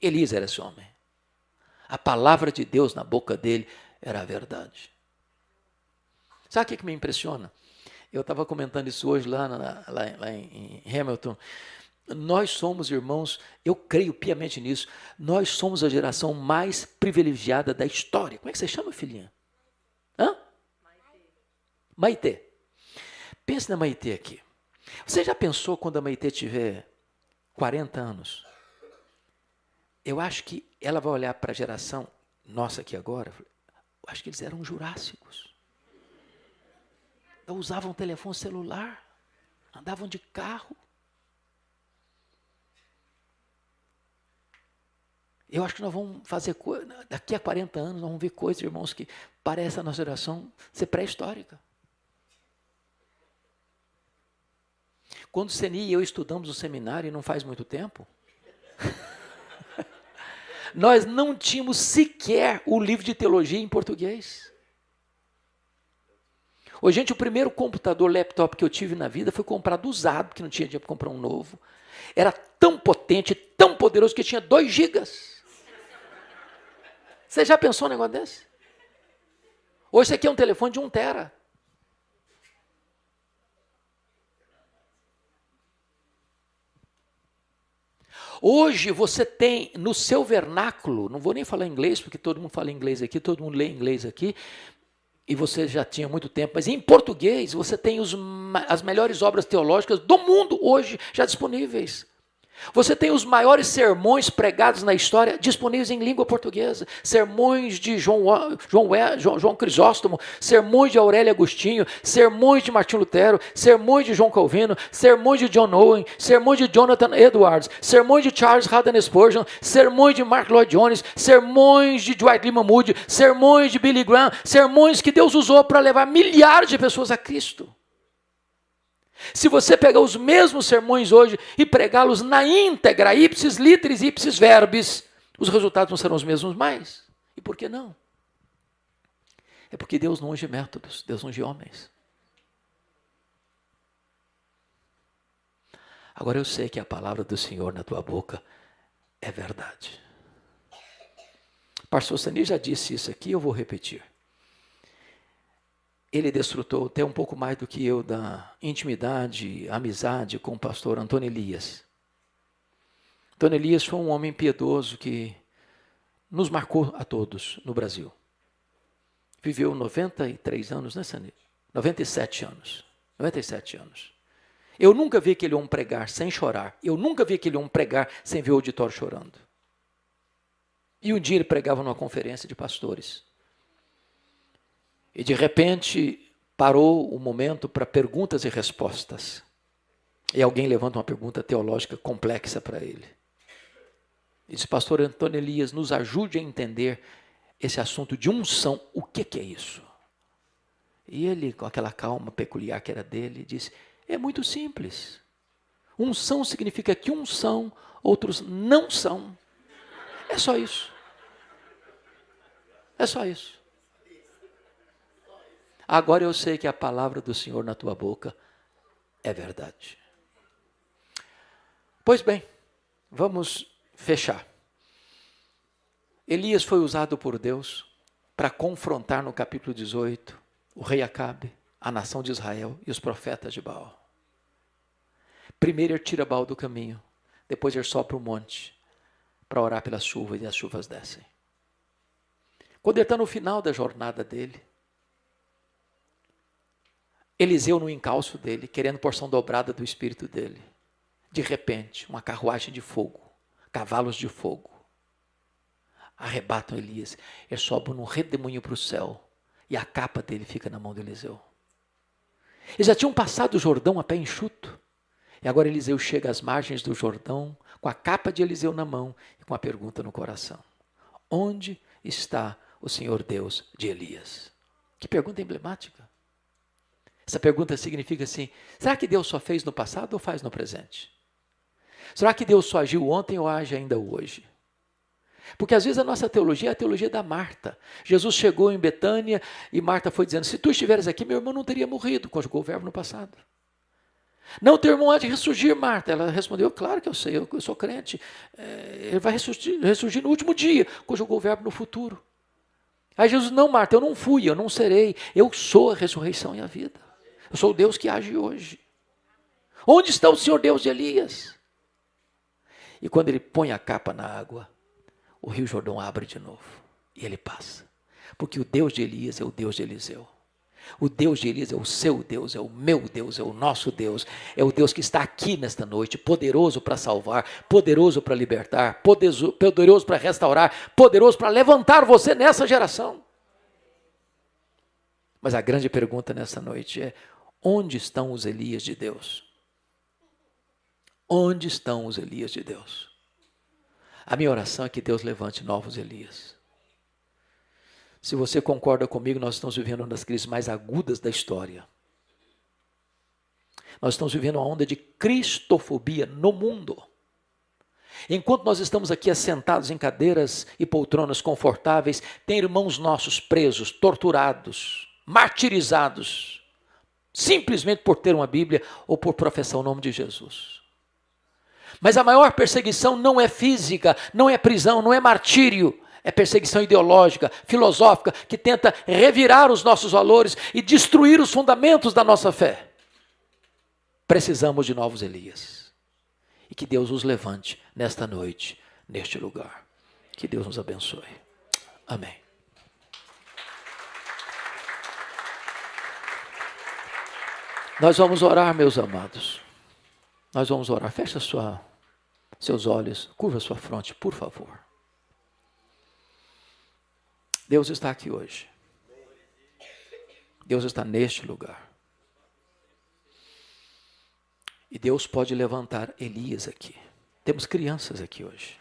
Elias era esse homem. A palavra de Deus na boca dele era a verdade. Sabe o que me impressiona? Eu estava comentando isso hoje lá em Hamilton. Nós somos, irmãos, eu creio piamente nisso, nós somos a geração mais privilegiada da história. Como é que você chama, filhinha? Hã? Maitê. Pense na Maitê aqui. Você já pensou quando a Maitê tiver 40 anos? Eu acho que ela vai olhar para a geração nossa aqui agora, eu acho que eles eram jurássicos. Não usavam telefone celular, andavam de carro. Eu acho que nós vamos fazer coisa, daqui a 40 anos, nós vamos ver coisas, irmãos, que parece a nossa geração ser pré-histórica. Quando Seni e eu estudamos no seminário, e não faz muito tempo, nós não tínhamos sequer o livro de teologia em português. Ô, gente, o primeiro computador, laptop que eu tive na vida foi comprado usado, porque não tinha dinheiro para comprar um novo. Era tão potente, tão poderoso, que tinha 2 gigas. Você já pensou um negócio desse? Hoje isso aqui é um telefone de 1 tera. Hoje você tem no seu vernáculo, não vou nem falar inglês, porque todo mundo fala inglês aqui, todo mundo lê inglês aqui, e você já tinha muito tempo, mas em português você tem as melhores obras teológicas do mundo hoje já disponíveis. Você tem os maiores sermões pregados na história disponíveis em língua portuguesa. Sermões de João Crisóstomo, sermões de Aurélio Agostinho, sermões de Martim Lutero, sermões de João Calvino, sermões de John Owen, sermões de Jonathan Edwards, sermões de Charles Haddon Spurgeon, sermões de Mark Lloyd Jones, sermões de Dwight Lyman Moody, sermões de Billy Graham, sermões que Deus usou para levar milhares de pessoas a Cristo. Se você pegar os mesmos sermões hoje e pregá-los na íntegra, ipsis literis, ipsis verbis, os resultados não serão os mesmos mais. E por que não? É porque Deus não unge métodos, Deus unge homens. Agora eu sei que a palavra do Senhor na tua boca é verdade. O pastor Sani já disse isso aqui, eu vou repetir. Ele desfrutou até um pouco mais do que eu da intimidade, amizade com o pastor Antônio Elias. Antônio Elias foi um homem piedoso que nos marcou a todos no Brasil. Viveu 93 anos, né, Sani? 97 anos. 97 anos. Eu nunca vi aquele homem pregar sem chorar. Eu nunca vi aquele homem pregar sem ver o auditório chorando. E um dia ele pregava numa conferência de pastores. E de repente parou o momento para perguntas e respostas. E alguém levanta uma pergunta teológica complexa para ele. E disse, pastor Antônio Elias, nos ajude a entender esse assunto de unção. O que é isso? E ele, com aquela calma peculiar que era dele, disse, é muito simples. Unção significa que uns são, outros não são. É só isso. É só isso. Agora eu sei que a palavra do Senhor na tua boca é verdade. Pois bem, vamos fechar. Elias foi usado por Deus para confrontar no capítulo 18 o rei Acabe, a nação de Israel e os profetas de Baal. Primeiro ele tira Baal do caminho, depois ele sobe para o monte para orar pela chuva e as chuvas descem. Quando ele está no final da jornada dele, Eliseu no encalço dele, querendo porção dobrada do espírito dele. De repente, uma carruagem de fogo, cavalos de fogo, arrebatam Elias. Ele sobe num redemoinho para o céu e a capa dele fica na mão de Eliseu. Eles já tinham passado o Jordão a pé enxuto. E agora Eliseu chega às margens do Jordão com a capa de Eliseu na mão e com a pergunta no coração. Onde está o Senhor Deus de Elias? Que pergunta emblemática. Essa pergunta significa assim, será que Deus só fez no passado ou faz no presente? Será que Deus só agiu ontem ou age ainda hoje? Porque às vezes a nossa teologia é a teologia da Marta. Jesus chegou em Betânia e Marta foi dizendo, se tu estiveres aqui, meu irmão não teria morrido, conjugou o verbo no passado. Não, teu irmão há de ressurgir, Marta. Ela respondeu, claro que eu sei, eu sou crente. Ele vai ressurgir no último dia, conjugou o verbo no futuro. Aí Jesus, não, Marta, eu não fui, eu não serei, eu sou a ressurreição e a vida. Eu sou o Deus que age hoje. Onde está o Senhor Deus de Elias? E quando ele põe a capa na água, o rio Jordão abre de novo e ele passa. Porque o Deus de Elias é o Deus de Eliseu. O Deus de Elias é o seu Deus, é o meu Deus, é o nosso Deus. É o Deus que está aqui nesta noite, poderoso para salvar, poderoso para libertar, poderoso para restaurar, poderoso para levantar você nessa geração. Mas a grande pergunta nessa noite é, onde estão os Elias de Deus? Onde estão os Elias de Deus? A minha oração é que Deus levante novos Elias. Se você concorda comigo, nós estamos vivendo uma das crises mais agudas da história. Nós estamos vivendo uma onda de cristofobia no mundo. Enquanto nós estamos aqui assentados em cadeiras e poltronas confortáveis, tem irmãos nossos presos, torturados, martirizados, simplesmente por ter uma Bíblia ou por professar o nome de Jesus. Mas a maior perseguição não é física, não é prisão, não é martírio. É perseguição ideológica, filosófica, que tenta revirar os nossos valores e destruir os fundamentos da nossa fé. Precisamos de novos Elias. E que Deus os levante nesta noite, neste lugar. Que Deus nos abençoe. Amém. Nós vamos orar, meus amados. Nós vamos orar. Fecha seus olhos, curva sua fronte, por favor. Deus está aqui hoje. Deus está neste lugar. E Deus pode levantar Elias aqui. Temos crianças aqui hoje.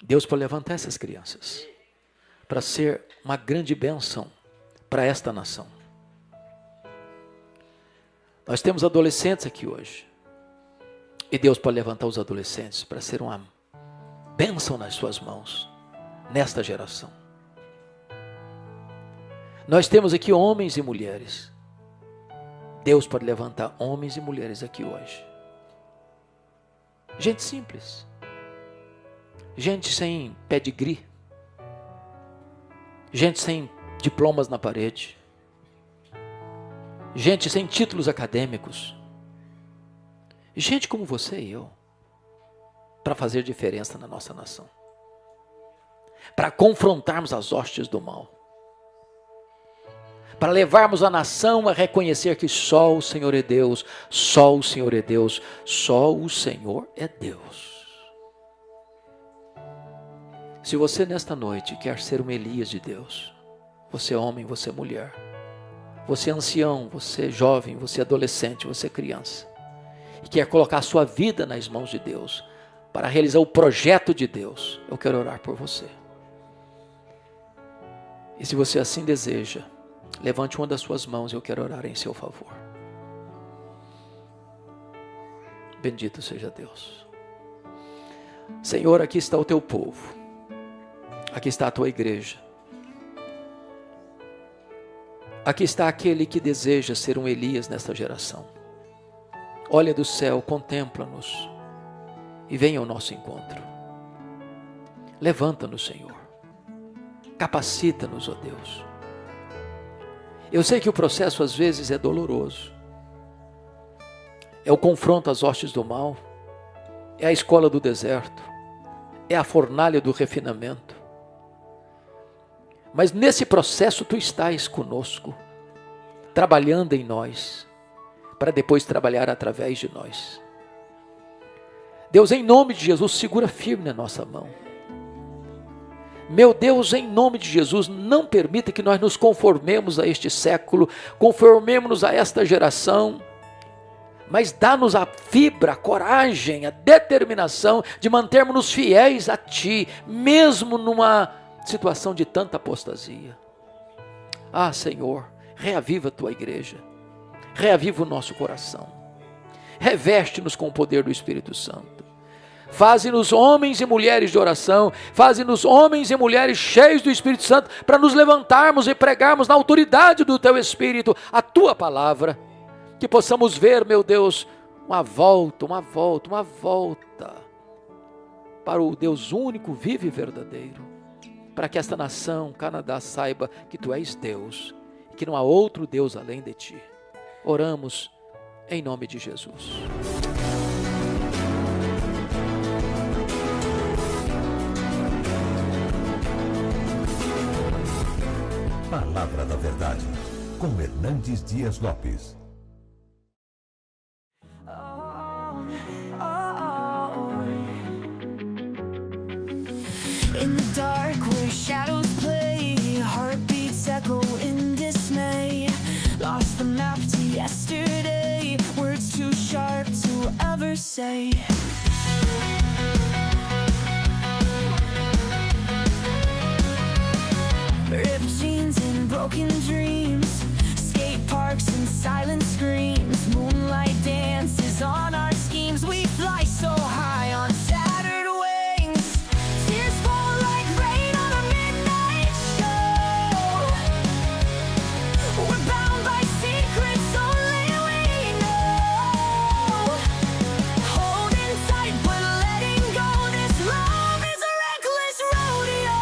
Deus pode levantar essas crianças para ser uma grande bênção para esta nação. Nós temos adolescentes aqui hoje. E Deus pode levantar os adolescentes para ser uma bênção nas suas mãos, nesta geração. Nós temos aqui homens e mulheres. Deus pode levantar homens e mulheres aqui hoje. Gente simples. Gente sem pedigree. Gente sem diplomas na parede. Gente sem títulos acadêmicos. Gente como você e eu. Para fazer diferença na nossa nação. Para confrontarmos as hostes do mal. Para levarmos a nação a reconhecer que só o Senhor é Deus, só o Senhor é Deus, só o Senhor é Deus. Se você nesta noite quer ser um Elias de Deus, você é homem, você é mulher, você é ancião, você é jovem, você é adolescente, você é criança, e quer colocar a sua vida nas mãos de Deus, para realizar o projeto de Deus, eu quero orar por você. E se você assim deseja, levante uma das suas mãos e eu quero orar em seu favor. Bendito seja Deus. Senhor, aqui está o teu povo. Aqui está a tua igreja. Aqui está aquele que deseja ser um Elias nesta geração. Olha do céu, contempla-nos e venha ao nosso encontro. Levanta-nos, Senhor. Capacita-nos, ó Deus. Eu sei que o processo às vezes é doloroso. É o confronto às hostes do mal. É a escola do deserto. É a fornalha do refinamento. Mas nesse processo tu estás conosco, trabalhando em nós, para depois trabalhar através de nós. Deus, em nome de Jesus, segura firme na nossa mão. Meu Deus, em nome de Jesus, não permita que nós nos conformemos a este século, conformemos-nos a esta geração, mas dá-nos a fibra, a coragem, a determinação de mantermos-nos fiéis a Ti, mesmo numa situação de tanta apostasia. Ah, Senhor, reaviva a Tua igreja, reaviva o nosso coração, reveste-nos com o poder do Espírito Santo. Faze-nos homens e mulheres de oração, faze-nos homens e mulheres cheios do Espírito Santo, para nos levantarmos e pregarmos na autoridade do Teu Espírito, a Tua palavra, que possamos ver, meu Deus, uma volta para o Deus único, vivo e verdadeiro, para que esta nação, Canadá, saiba que Tu és Deus, e que não há outro Deus além de Ti. Oramos em nome de Jesus. Palavra da Verdade, com Hernandes Dias Lopes. In the dark where shadows play, heartbeats echo in dismay. Lost the map to yesterday, words too sharp to ever say. Ripped jeans and broken dreams, skate parks and silent screams. Moonlight dances on our schemes. We fly so high on shattered wings. Tears fall like rain on a midnight show. We're bound by secrets only we know. Holding tight but letting go. This love is a reckless rodeo.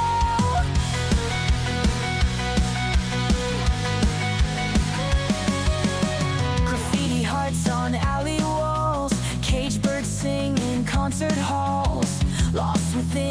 Graffiti hearts on alley walls, cage birds sing in concert halls. Lost within